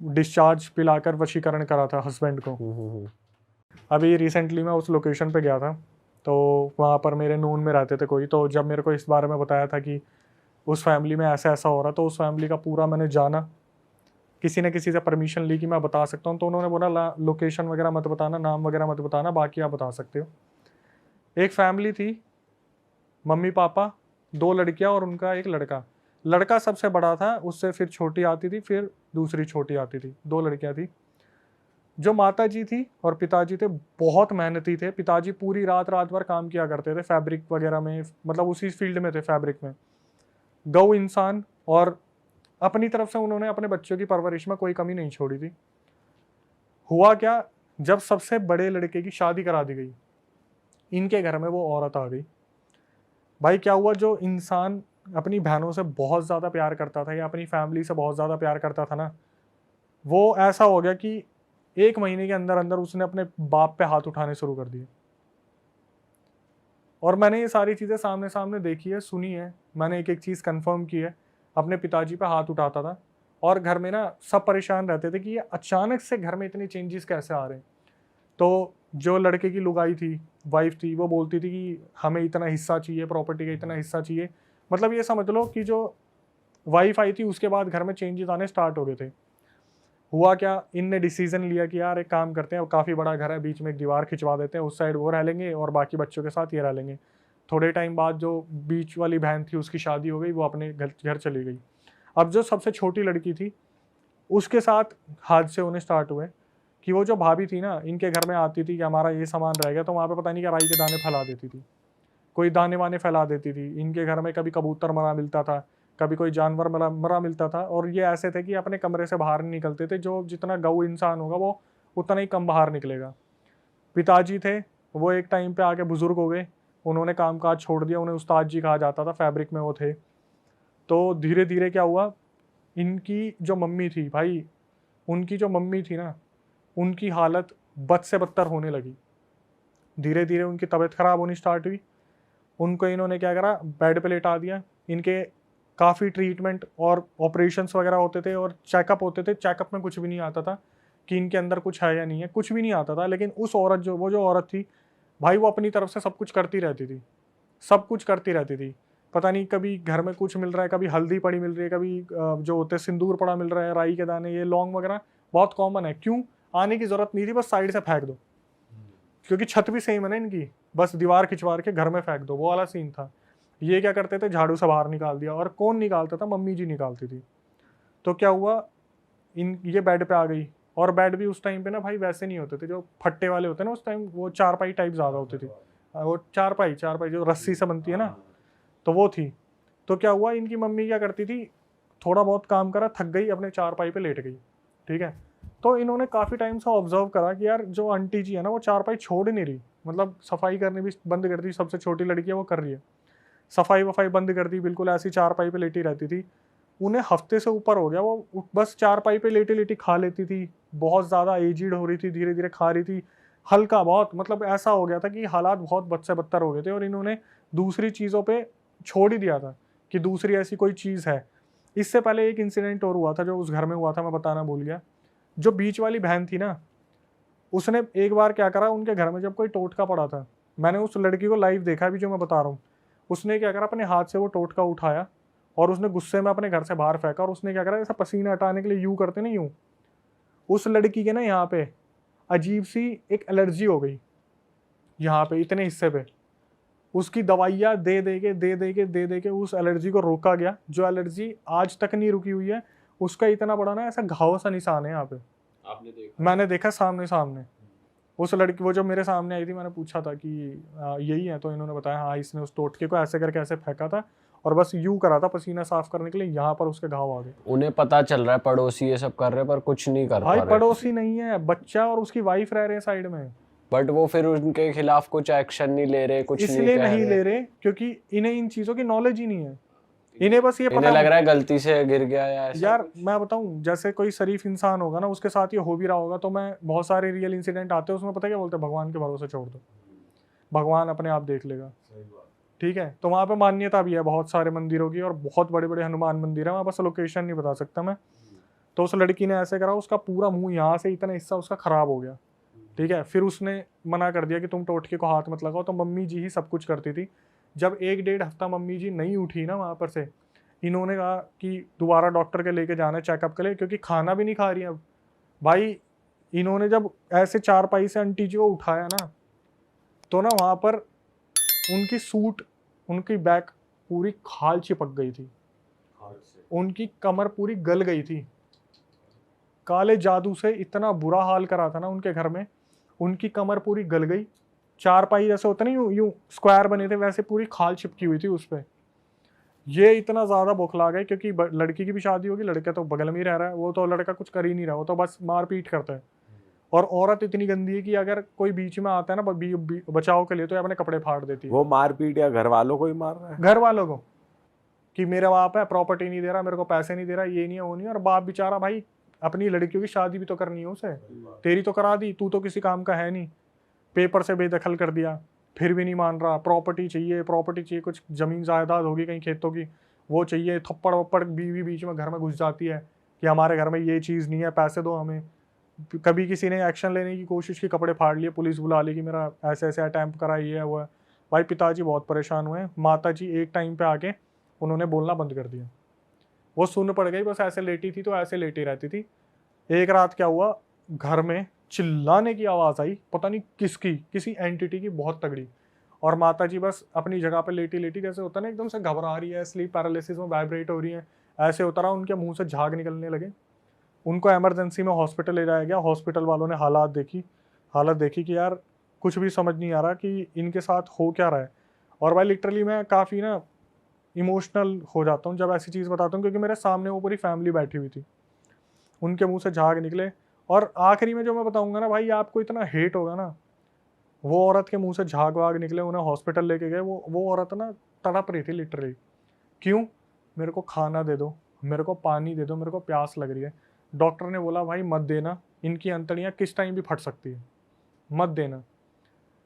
डिस्चार्ज पिलाकर वशीकरण करा था हस्बैंड को। अभी रिसेंटली मैं उस लोकेशन पे गया था, तो वहाँ पर मेरे नून में रहते थे कोई। तो जब मेरे को इस बारे में बताया था कि उस फैमिली में ऐसा ऐसा हो रहा, तो उस फैमिली का पूरा मैंने जाना, किसी ने किसी से परमिशन ली कि मैं बता सकता हूँ। तो उन्होंने बोला लोकेशन वगैरह मत बताना, नाम वगैरह मत बताना, बाकी आप बता सकते हो। एक फैमिली थी, मम्मी पापा, 2 लड़कियां और उनका एक लड़का। लड़का सबसे बड़ा था, उससे फिर छोटी आती थी, फिर दूसरी छोटी आती थी, 2 लड़कियां थी। जो माता जी थी और पिताजी थे बहुत मेहनती थे। पिताजी पूरी रात भर काम किया करते थे फैब्रिक वगैरह में, मतलब उसी फील्ड में थे, फैब्रिक में। गौ इंसान, और अपनी तरफ से उन्होंने अपने बच्चों की परवरिश में कोई कमी नहीं छोड़ी थी। हुआ क्या, जब सबसे बड़े लड़के की शादी करा दी गई, इनके घर में वो औरत आ गई। भाई क्या हुआ, जो इंसान अपनी बहनों से बहुत ज़्यादा प्यार करता था, या अपनी फैमिली से बहुत ज़्यादा प्यार करता था ना, वो ऐसा हो गया कि 1 महीने के अंदर अंदर उसने अपने बाप पे हाथ उठाने शुरू कर दिए। और मैंने ये सारी चीज़ें सामने सामने देखी है, सुनी है, मैंने एक एक चीज़ कंफर्म की है। अपने पिताजी पे हाथ उठाता था, और घर में ना सब परेशान रहते थे कि ये अचानक से घर में इतने चेंजेस कैसे आ रहे हैं। तो जो लड़के की लुगाई थी, वाइफ थी, वो बोलती थी कि हमें इतना हिस्सा चाहिए, प्रॉपर्टी का इतना हिस्सा चाहिए। मतलब ये समझ लो कि जो वाइफ आई थी उसके बाद घर में चेंजेस आने स्टार्ट हो गए थे। हुआ क्या, इनने डिसीजन लिया कि यार एक काम करते हैं, काफ़ी बड़ा घर है, बीच में एक दीवार खिंचवा देते हैं, उस साइड वो रह लेंगे और बाकी बच्चों के साथ ये रह लेंगे। थोड़े टाइम बाद जो बीच वाली बहन थी उसकी शादी हो गई, वो अपने घर चली गई। अब जो सबसे छोटी लड़की थी उसके साथ हादसे होने स्टार्ट हुए कि वो जो भाभी थी ना, इनके घर में आती थी कि हमारा ये सामान रह गया, तो वहाँ पे पता नहीं क्या राई के दाने फैला देती थी, कोई दाने वाने फैला देती थी। इनके घर में कभी कबूतर मरा मिलता था, कभी कोई जानवर मरा मिलता था, और ये ऐसे थे कि अपने कमरे से बाहर नहीं निकलते थे। जो जितना गऊ इंसान होगा वो उतना ही कम बाहर निकलेगा। पिताजी थे, वो एक टाइम पे आके बुजुर्ग हो गए, उन्होंने काम काज छोड़ दिया, उन्हें उस्ताद जी कहा जाता था, फैब्रिक में वो थे। तो धीरे धीरे क्या हुआ, इनकी जो मम्मी थी भाई, उनकी जो मम्मी थी ना, उनकी हालत बद से बदतर होने लगी। धीरे धीरे उनकी तबीयत खराब होनी स्टार्ट हुई। उनको इन्होंने क्या करा, बेड पे लेटा दिया। इनके काफ़ी ट्रीटमेंट और ऑपरेशंस वगैरह होते थे और चेकअप होते थे। चेकअप में कुछ भी नहीं आता था कि इनके अंदर कुछ है या नहीं है, कुछ भी नहीं आता था। लेकिन उस औरत जो औरत थी भाई, वो अपनी तरफ से सब कुछ करती रहती थी, सब कुछ करती रहती थी। पता नहीं कभी घर में कुछ मिल रहा है, कभी हल्दी पड़ी मिल रही है, कभी जो होते सिंदूर पड़ा मिल रहा है, राई के दाने, ये लौंग वगैरह बहुत कॉमन है। क्यों आने की जरूरत नहीं थी, बस साइड से फेंक दो, क्योंकि छत भी सेम है ना इनकी, बस दीवार खिंचवा के घर में फेंक दो, वो वाला सीन था। ये क्या करते थे, झाड़ू से बाहर निकाल दिया। और कौन निकालता था, मम्मी जी निकालती थी। तो क्या हुआ, ये बेड पे आ गई। और बेड भी उस टाइम पे ना भाई वैसे नहीं होते थे जो फट्टे वाले होते हैं ना, उस टाइम वो चारपाई टाइप ज़्यादा होती थी। वो चारपाई जो रस्सी से बनती है ना, तो वो थी। तो क्या हुआ, इनकी मम्मी क्या करती थी, थोड़ा बहुत काम करा, थक गई, अपने चारपाई पे लेट गई। ठीक है, तो इन्होंने काफ़ी टाइम से ऑब्जर्व करा कि यार जो आंटी जी है ना, वो चारपाई छोड़ नहीं रही, मतलब सफाई करनी भी बंद कर दी। सबसे छोटी लड़की है वो कर रही है, सफाई वफाई बंद कर दी, बिल्कुल ऐसी चारपाई पे लेटी रहती थी। उन्हें हफ्ते से ऊपर हो गया, वो बस चारपाई पे लेटी लेटी खा लेती थी। बहुत ज़्यादा एजिड हो रही थी, धीरे धीरे खा रही थी, हल्का बहुत, मतलब ऐसा हो गया था कि हालात बहुत बद से बदतर हो गए थे। और इन्होंने दूसरी चीज़ों पे छोड़ ही दिया था कि दूसरी ऐसी कोई चीज़ है। इससे पहले एक इंसिडेंट और हुआ था जो उस घर में हुआ था, मैं बताना भूल गया। जो बीच वाली बहन थी ना, उसने एक बार क्या करा, उनके घर में जब कोई टोटका पड़ा था, मैंने उस लड़की को लाइव देखा अभी जो मैं बता रहा हूँ। उसने क्या करा, अपने हाथ से वो टोटका उठाया और उसने गुस्से में अपने घर से बाहर फेंका। और उसने क्या करा, ऐसा पसीना हटाने के लिए यूं करते ना, यूं, उस लड़की के ना यहाँ पे अजीब सी एक एलर्जी हो गई, यहाँ पे इतने हिस्से पे। उसकी दवाइयाँ दे दे के उस एलर्जी को रोका गया, जो एलर्जी आज तक नहीं रुकी हुई है। उसका इतना बड़ा ना ऐसा घाव सा निशान है यहाँ पे, आपने देखा? मैंने देखा सामने। उस लड़की, वो जो मेरे सामने आई थी, मैंने पूछा था कि यही है, तो इन्होंने बताया हाँ, इसने उस टोटके को ऐसे करके ऐसे फेंका था और बस यूं करा था पसीना साफ करने के लिए, यहाँ पर उसके घाव आ गए। उन्हें पता चल रहा है, पड़ोसी ये सब कर रहे हैं पर कुछ नहीं कर पा भाई रहे। पड़ोसी नहीं है, बच्चा और उसकी वाइफ रह रहे हैं साइड में, बट वो फिर उनके खिलाफ कुछ एक्शन नहीं ले रहे, कुछ नहीं इसलिए कह नहीं रहे। ले रहे क्योंकि इन्हें इन चीज़ों की नॉलेज ही नहीं है। इन्हें बस ये इन्हें पता लग रहा है गलती से गिर गया या ऐसा। यार मैं बताऊं, जैसे कोई शरीफ इंसान होगा ना, उसके साथ ये हो भी रहा होगा, तो मैं बहुत सारे रियल इंसिडेंट आते हैं उसमें, पता है क्या बोलते हैं, भगवान के भरोसे छोड़ दो, भगवान अपने आप देख लेगा। ठीक है, तो वहाँ पे मान्यता भी है बहुत सारे मंदिरों की, और बहुत बड़े बड़े हनुमान मंदिर है वहाँ, बस लोकेशन नहीं बता सकता मैं। तो उस लड़की ने ऐसे करा, उसका पूरा मुंह यहाँ से इतना हिस्सा उसका खराब हो गया। ठीक है, फिर उसने मना कर दिया कि तुम टोटके को हाथ मत लगाओ, तो मम्मी जी ही सब कुछ करती थी। जब 1-1.5 हफ्ता मम्मी जी नहीं उठी ना वहाँ पर से, इन्होंने कहा कि दोबारा डॉक्टर के लेके जाना है चेकअप के लिए, क्योंकि खाना भी नहीं खा रही है अब। भाई इन्होंने जब ऐसे चारपाई से आंटी जी को उठाया ना, तो ना वहाँ पर उनकी सूट, उनकी बैक पूरी खाल चिपक गई थी, उनकी कमर पूरी गल गई थी। काले जादू से इतना बुरा हाल करा था ना उनके घर में, उनकी कमर पूरी गल गई। चारपाई जैसे होता नहीं, यूं यूं स्क्वायर बने थे, वैसे पूरी खाल चिपकी हुई थी उस पर। ये इतना ज़्यादा बौखला गए, क्योंकि लड़की की भी शादी होगी, लड़का तो बगल में ही रह रहा है, वो तो लड़का कुछ कर ही नहीं रहा, वो तो बस मारपीट करता है। और औरत इतनी गंदी है कि अगर कोई बीच में आता है ना बचाव के लिए, तो ये अपने कपड़े फाड़ देती है। वो मारपीट या घर वालों को ही मार रहा है? घर वालों को, कि मेरा बाप है, प्रॉपर्टी नहीं दे रहा, मेरे को पैसे नहीं दे रहा, ये नहीं है वो नहीं है। और बाप बेचारा भाई, अपनी लड़कियों की शादी भी तो करनी है उसे, तेरी तो करा दी, तू तो किसी काम का है नहीं, पेपर से बेदखल कर दिया, फिर भी नहीं मान रहा। प्रॉपर्टी चाहिए, कुछ ज़मीन जायदाद होगी कहीं खेतों की, वो चाहिए। थप्पड़ वप्पड़ बीवी बीच में घर में घुस जाती है, कि हमारे घर में ये चीज़ नहीं है, पैसे दो हमें। कभी किसी ने एक्शन लेने की कोशिश की, कपड़े फाड़ लिए, पुलिस बुला ली कि मेरा ऐसे ऐसे अटैम्प्ट करा, ये है वो है। भाई पिताजी बहुत परेशान हुए। माता जी एक टाइम पे आके उन्होंने बोलना बंद कर दिया। वो सुन पड़ गई, बस ऐसे लेटी थी तो ऐसे लेटी रहती थी। एक रात क्या हुआ, घर में चिल्लाने की आवाज़ आई, पता नहीं किसकी, किसी एंटिटी की, बहुत तगड़ी। और माता जी बस अपनी जगह पे लेटी लेटी, जैसे होता है ना एकदम से घबरा रही है, स्लीप पैरालिसिस में वाइब्रेट हो रही है, ऐसे उतरा, उनके मुंह से झाग निकलने लगे। उनको इमरजेंसी में हॉस्पिटल ले जाया गया। हॉस्पिटल वालों ने हालत देखी कि यार कुछ भी समझ नहीं आ रहा कि इनके साथ हो क्या रहा है। और भाई लिटरली मैं काफ़ी ना इमोशनल हो जाता हूँ जब ऐसी चीज़ बताता हूँ, क्योंकि मेरे सामने वो पूरी फैमिली बैठी हुई थी, उनके मुंह से झाग निकले। और आखिरी में जो मैं बताऊंगा ना भाई, आपको इतना हेट होगा ना, वो औरत के मुंह से झाग वाग निकले, उन्हें हॉस्पिटल लेके गए। वो औरत ना तड़प रही थी लिटरली। क्यों? मेरे को खाना दे दो, मेरे को पानी दे दो, मेरे को प्यास लग रही है। डॉक्टर ने बोला भाई मत देना, इनकी अंतड़ियाँ किस टाइम भी फट सकती है, मत देना।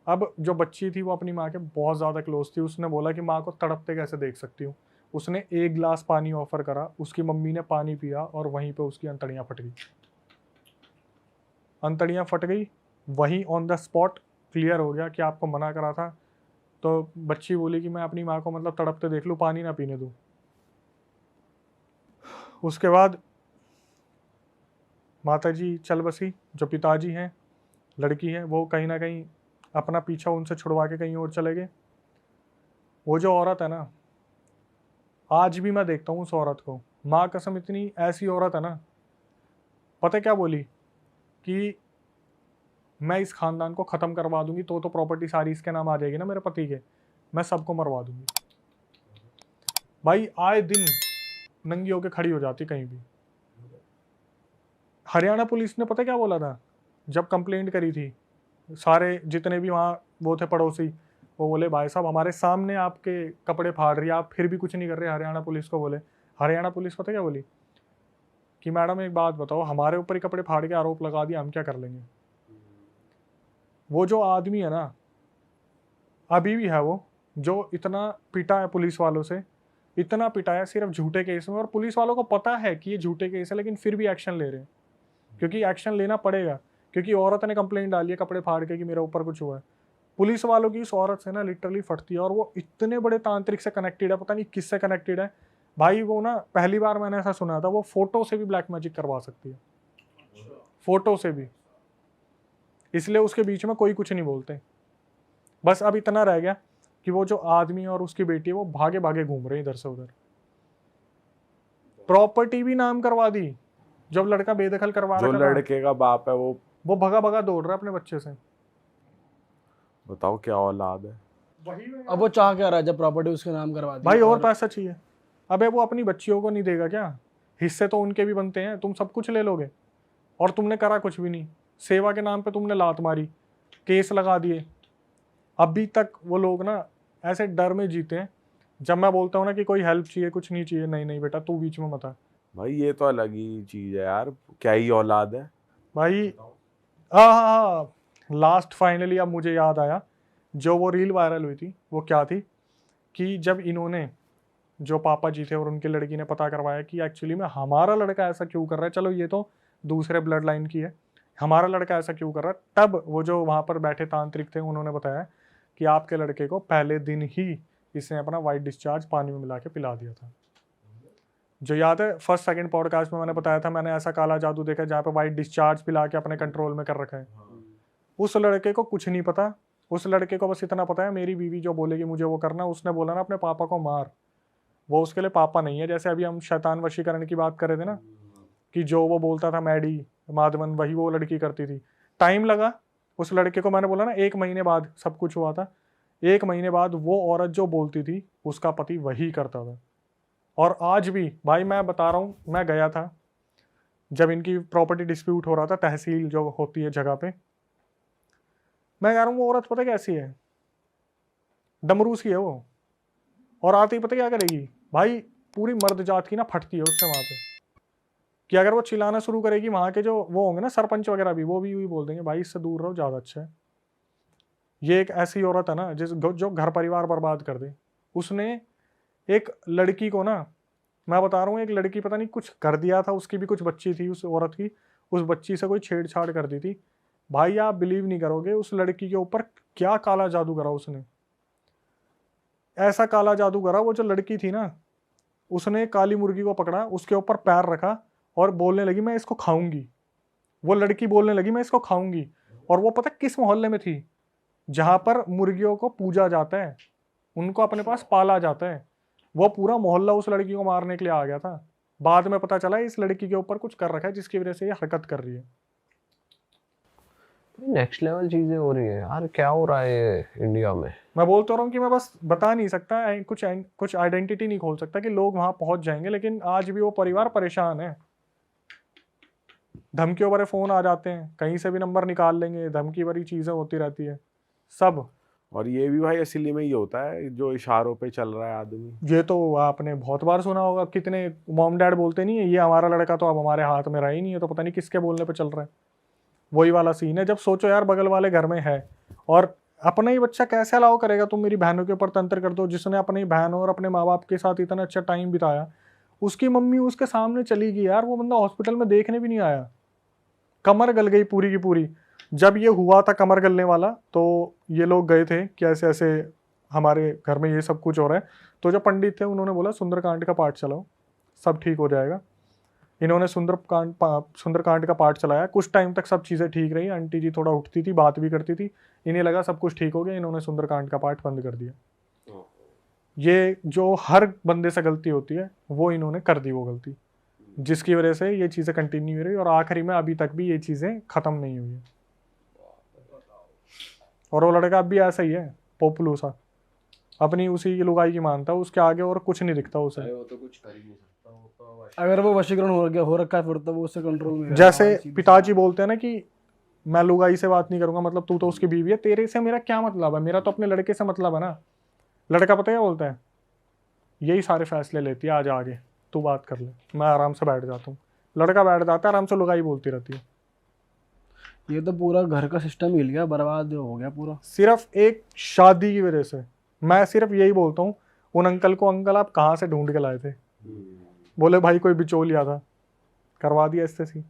अब जो बच्ची थी वो अपनी माँ के बहुत ज़्यादा क्लोज थी। उसने बोला कि माँ को तड़पते कैसे देख सकती हूँ। उसने एक गिलास पानी ऑफर करा, उसकी मम्मी ने पानी पिया और वहीं पे उसकी अंतड़ियाँ फट गई। अंतड़ियाँ फट गई वहीं ऑन द स्पॉट। क्लियर हो गया कि आपको मना करा था। तो बच्ची बोली कि मैं अपनी माँ को मतलब तड़पते देख लूँ, पानी ना पीने दूँ। उसके बाद माता जी चल बसी। जो पिताजी हैं, लड़की है, वो कहीं ना कहीं अपना पीछा उनसे छुड़वा के कहीं और चले गए। वो जो औरत है ना, आज भी मैं देखता हूँ उस औरत को, माँ कसम इतनी ऐसी औरत है ना। पता है क्या बोली? कि मैं इस खानदान को ख़त्म करवा दूंगी, तो प्रॉपर्टी सारी इसके नाम आ जाएगी ना मेरे पति के, मैं सबको मरवा दूंगी। भाई आए दिन नंगी होके खड़ी हो जाती कहीं भी। हरियाणा पुलिस ने पता क्या बोला था जब कंप्लेंट करी थी? सारे जितने भी वहाँ वो थे पड़ोसी, वो बोले भाई साहब हमारे सामने आपके कपड़े फाड़ रही है, आप फिर भी कुछ नहीं कर रहे। हरियाणा पुलिस को बोले, हरियाणा पुलिस पता क्या बोली? कि मैडम एक बात बताओ, हमारे ऊपर ही कपड़े फाड़ के आरोप लगा दिया, हम क्या कर लेंगे? वो जो आदमी है ना, अभी भी है वो, जो इतना पिटा है पुलिस वालों से, इतना पिटाया सिर्फ झूठे केस में। और पुलिस वालों को पता है कि ये झूठे केस है, लेकिन फिर भी एक्शन ले रहे हैं, क्योंकि एक्शन लेना पड़ेगा। क्योंकि औरत ने कंप्लेंट डाली है कपड़े फाड़ के कि मेरे ऊपर कुछ हुआ है। पुलिस वालों की इस औरत से ना लिटरली फटती है। और वो इतने बड़े तांत्रिक से कनेक्टेड है, पता नहीं किससे कनेक्टेड है भाई। वो ना पहली बार मैंने ऐसा सुना था, वो फोटो से भी ब्लैक मैजिक करवा सकती है, फोटो से भी। इसलिए उसके बीच में कोई कुछ नहीं बोलते। बस अब इतना रह गया कि वो जो आदमी और उसकी बेटी है, वो भागे भागे घूम रहे हैं इधर से उधर। प्रॉपर्टी भी नाम करवा दी जब लड़का बेदखल करवा जो रखा था। लड़के का बाप है वो भगा भगा दौड़ रहा है अपने बच्चे से। बताओ क्या औलाद है। अब वो चाह क्या रहा है जब प्रॉपर्टी उसके नाम करवा दी? भाई और पैसा चाहिए। अबे वो अपनी बच्चियों को नहीं देगा क्या? हिस्से तो उनके भी बनते हैं, तुम सब कुछ ले लोगे और तुमने करा कुछ भी नहीं। सेवा के नाम पे तुमने लात मारी, केस लगा दिए। अभी तक वो लोग ना ऐसे डर में जीते हैं। जब मैं बोलता हूँ ना कि कोई हेल्प चाहिए, कुछ नहीं चाहिए, नहीं नहीं बेटा तू बीच में मत आ। भाई ये तो अलग ही चीज है यार, क्या ही औलाद है। भाई हाँ, लास्ट फाइनली अब मुझे याद आया, जो वो रील वायरल हुई थी वो क्या थी कि जब इन्होंने, जो पापा जी थे और उनकी लड़की ने पता करवाया कि एक्चुअली में हमारा लड़का ऐसा क्यों कर रहा है, चलो ये तो दूसरे ब्लड लाइन की है, हमारा लड़का ऐसा क्यों कर रहा है, तब वो जो वहाँ पर बैठे तांत्रिक थे उन्होंने बताया कि आपके लड़के को पहले दिन ही इसने अपना वाइट डिस्चार्ज पानी में मिला के पिला दिया था। जो याद है फर्स्ट सेकंड पॉडकास्ट में मैंने बताया था, मैंने ऐसा काला जादू देखा जहाँ पे वाइट डिस्चार्ज पिला के अपने कंट्रोल में कर रखा है। उस लड़के को कुछ नहीं पता। उस लड़के को बस इतना पता है, मेरी बीवी जो बोलेगी मुझे वो करना। उसने बोला ना अपने पापा को मार, वो उसके लिए पापा नहीं है। जैसे अभी हम शैतान वशीकरण की बात कर रहे थे ना, कि जो वो बोलता था मैडी माधवन, वही वो लड़की करती थी। टाइम लगा उस लड़के को, मैंने बोला ना 1 महीने बाद सब कुछ हुआ था। 1 महीने बाद वो औरत जो बोलती थी उसका पति वही करता था। और आज भी भाई मैं बता रहा हूँ, मैं गया था जब इनकी प्रॉपर्टी डिस्प्यूट हो रहा था, तहसील जो होती है जगह पे, मैं कह रहा हूँ वो औरत पता कैसी है, डमरू सी है वो। और आते ही पता क्या करेगी भाई, पूरी मर्द जात की ना फटती है उससे वहां पे, कि अगर वो चिल्लाना शुरू करेगी, वहां के जो वो होंगे ना सरपंच वगैरह भी, वो भी यूं ही बोल देंगे भाई इससे दूर रहो ज्यादा अच्छा है। ये एक ऐसी औरत है ना जो घर परिवार बर्बाद कर दे। उसने एक लड़की को ना मैं बता रहा हूँ, एक लड़की पता नहीं कुछ कर दिया था, उसकी भी कुछ बच्ची थी उस औरत की, उस बच्ची से कोई छेड़छाड़ कर दी थी। भाई आप बिलीव नहीं करोगे उस लड़की के ऊपर क्या काला जादू करा उसने। ऐसा काला जादू करा, वो जो लड़की थी ना, उसने काली मुर्गी को पकड़ा, उसके ऊपर पैर रखा और बोलने लगी मैं इसको खाऊंगी। वो लड़की बोलने लगी मैं इसको खाऊंगी। और वो पता किस मोहल्ले में थी? जहां पर मुर्गियों को पूजा जाता है, उनको अपने पास पाला जाता है। वो पूरा मोहल्ला उस लड़की को मारने के लिए आ गया था। बाद में पता चला इस लड़की के ऊपर कुछ कर रखा है जिसकी वजह से ये हरकत कर रही है। नेक्स्ट लेवल चीजें हो रही है यार, क्या हो रहा है इंडिया में। मैं बोलता रहा हूँ कि मैं बस बता नहीं सकता, कुछ आइडेंटिटी नहीं खोल सकता कि लोग वहां पहुंच जाएंगे, लेकिन आज भी वो परिवार परेशान है। धमकियों भरे फोन आ जाते हैं, कहीं से भी नंबर निकाल लेंगे, धमकी भरी चीजें होती रहती है सब। और ये भी भाई असली में ही होता है जो इशारों पे चल रहा है आदमी। ये तो आपने बहुत बार सुना होगा, कितने मॉम डैड बोलते नहीं है ये हमारा लड़का तो अब हमारे हाथ में रहा ही नहीं है, तो पता नहीं किसके बोलने पे चल रहा है। वही वाला सीन है। जब सोचो यार बगल वाले घर में है और अपना ही बच्चा कैसे अलाउ करेगा तुम मेरी बहनों के ऊपर तंत्र कर दो, जिसने अपनी बहन और अपने माँ बाप के साथ इतना अच्छा टाइम बिताया, उसकी मम्मी उसके सामने चली गई यार, वो बंदा हॉस्पिटल में देखने भी नहीं आया, कमर गल गई पूरी की पूरी। जब ये हुआ था कमर गलने वाला, तो ये लोग गए थे कि ऐसे ऐसे हमारे घर में ये सब कुछ हो रहा है। तो जो पंडित थे उन्होंने बोला सुंदरकांड का पाठ चलाओ, सब ठीक हो जाएगा। इन्होंने सुंदरकांड का पाठ चलाया, कुछ टाइम तक सब चीज़ें ठीक रही, आंटी जी थोड़ा उठती थी, बात भी करती थी, इन्हें लगा सब कुछ ठीक हो गया, इन्होंने सुंदरकांड का पाठ बंद कर दिया। ये जो हर बंदे से गलती होती है वो इन्होंने कर दी वो गलती, जिसकी वजह से ये चीज़ें कंटिन्यू हो रही और आखिरी में अभी तक भी ये चीज़ें ख़त्म नहीं हुई है। और वो लड़का अब भी ऐसा ही है, पोपलू सा, अपनी उसी की लुगाई की मानता है, उसके आगे और कुछ नहीं दिखता उसे। वो तो कुछ कर ही नहीं सकता, वो तो अगर वो वशीकरण हो रखा है फिर तो वो उससे कंट्रोल में रहेगा। जैसे पिताजी बोलते हैं ना कि मैं लुगाई से बात नहीं करूंगा, मतलब तू तो उसकी बीवी है, तेरे से मेरा क्या मतलब है, मेरा तो अपने लड़के से मतलब है ना। लड़का पता है क्या बोलता है? यही सारे फैसले लेती है, आज आगे तू बात कर ले, मैं आराम से बैठ जाता हूँ। लड़का बैठ जाता है आराम से, लुगाई बोलती रहती है। ये तो पूरा घर का सिस्टम हिल गया, बर्बाद हो गया पूरा। सिर्फ एक शादी की वजह से। मैं सिर्फ यही बोलता हूँ उन अंकल को, अंकल आप कहाँ से ढूंढ के लाए थे? बोले भाई कोई बिचौलिया था, करवा दिया इससे सी।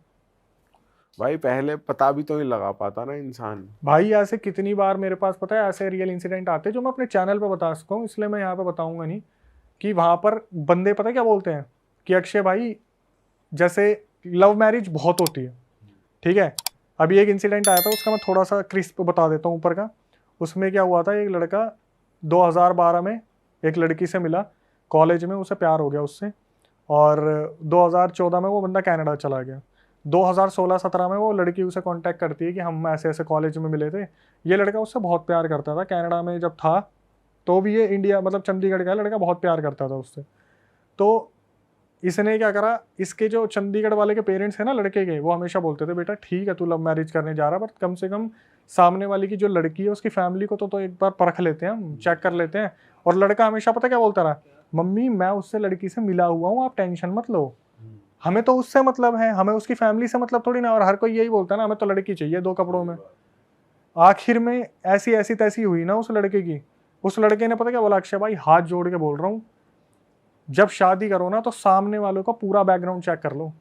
भाई पहले पता भी तो नहीं लगा पाता ना इंसान। भाई ऐसे कितनी बार मेरे पास पता है ऐसे रियल इंसिडेंट आते हैं जो मैं अपने चैनल पे बता सकता हूँ, इसलिए मैं यहाँ पे बताऊंगा नहीं, कि वहां पर बंदे पता है क्या बोलते हैं कि अक्षय भाई जैसे लव मैरिज बहुत होती है, ठीक है। अभी एक इंसिडेंट आया था, उसका मैं थोड़ा सा क्रिस्प बता देता हूँ ऊपर का। उसमें क्या हुआ था, एक लड़का 2012 में एक लड़की से मिला कॉलेज में, उसे प्यार हो गया उससे, और 2014 में वो बंदा कनाडा चला गया। 2016-17 में वो लड़की उसे कांटेक्ट करती है कि हम ऐसे ऐसे कॉलेज में मिले थे। ये लड़का उससे बहुत प्यार करता था, कनाडा में जब था तो भी, ये इंडिया मतलब चंडीगढ़ का लड़का बहुत प्यार करता था उससे। तो इसने क्या करा, इसके जो चंडीगढ़ वाले के पेरेंट्स हैं ना लड़के के, वो हमेशा बोलते थे बेटा ठीक है तू लव मैरिज करने जा रहा है, बट कम से कम सामने वाली की जो लड़की है उसकी फैमिली को तो एक बार परख लेते हैं हम, चेक कर लेते हैं। और लड़का हमेशा पता क्या बोलता रहा, मम्मी मैं उससे लड़की से मिला हुआ हूँ, आप टेंशन मत लो, हमें तो उससे मतलब है, हमें उसकी फैमिली से मतलब थोड़ी ना। और हर कोई यही बोलता है ना, हमें तो लड़की चाहिए 2 कपड़ों में। आखिर में ऐसी ऐसी तैसी हुई ना उस लड़के की, उस लड़के ने पता क्या बोला, अक्षय भाई हाथ जोड़ के बोल रहा हूँ, जब शादी करो ना तो सामने वालों का पूरा बैकग्राउंड चेक कर लो।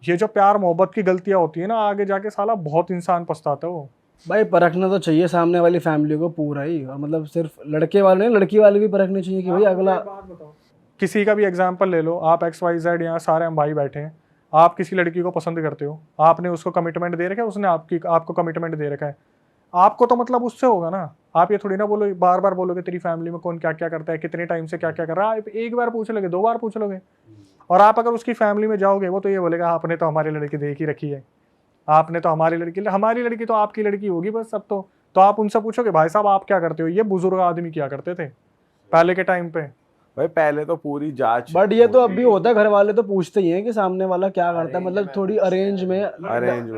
ये जो प्यार मोहब्बत की गलतियां होती है ना, आगे जाके साला बहुत इंसान पछताता है वो। भाई परखना तो चाहिए सामने वाली फैमिली को पूरा ही, और मतलब सिर्फ लड़के वाले नहीं, लड़की वाले भी परखने चाहिए कि भाई अगला। किसी का भी एग्जाम्पल ले लो, आप XYZ यहाँ सारे हम भाई बैठे हैं, आप किसी लड़की को पसंद करते हो, आपने उसको कमिटमेंट दे रखा है, उसने आपको कमिटमेंट दे रखा है, आपको तो मतलब उससे होगा ना। आप ये थोड़ी ना बोलो बार बार बोलोगे तेरी फैमिली में कौन क्या क्या करता है, कितने टाइम से क्या क्या कर रहा है, आप एक बार पूछ लोगे, 2 बार पूछ लोगे। और आप अगर उसकी फैमिली में जाओगे, वो तो ये बोलेगा आपने तो हमारी लड़की देख ही रखी है, आपने तो हमारी लड़की तो आपकी लड़की होगी बस अब तो आप उनसे पूछोगे भाई साहब आप क्या करते हो, ये बुजुर्ग आदमी क्या करते थे पहले के टाइम पे। भाई पहले तो पूरी जांच। बट ये तो अब भी होता है, घर वाले तो पूछते ही हैं कि सामने वाला क्या करता है, मतलब थोड़ी अरेंज में।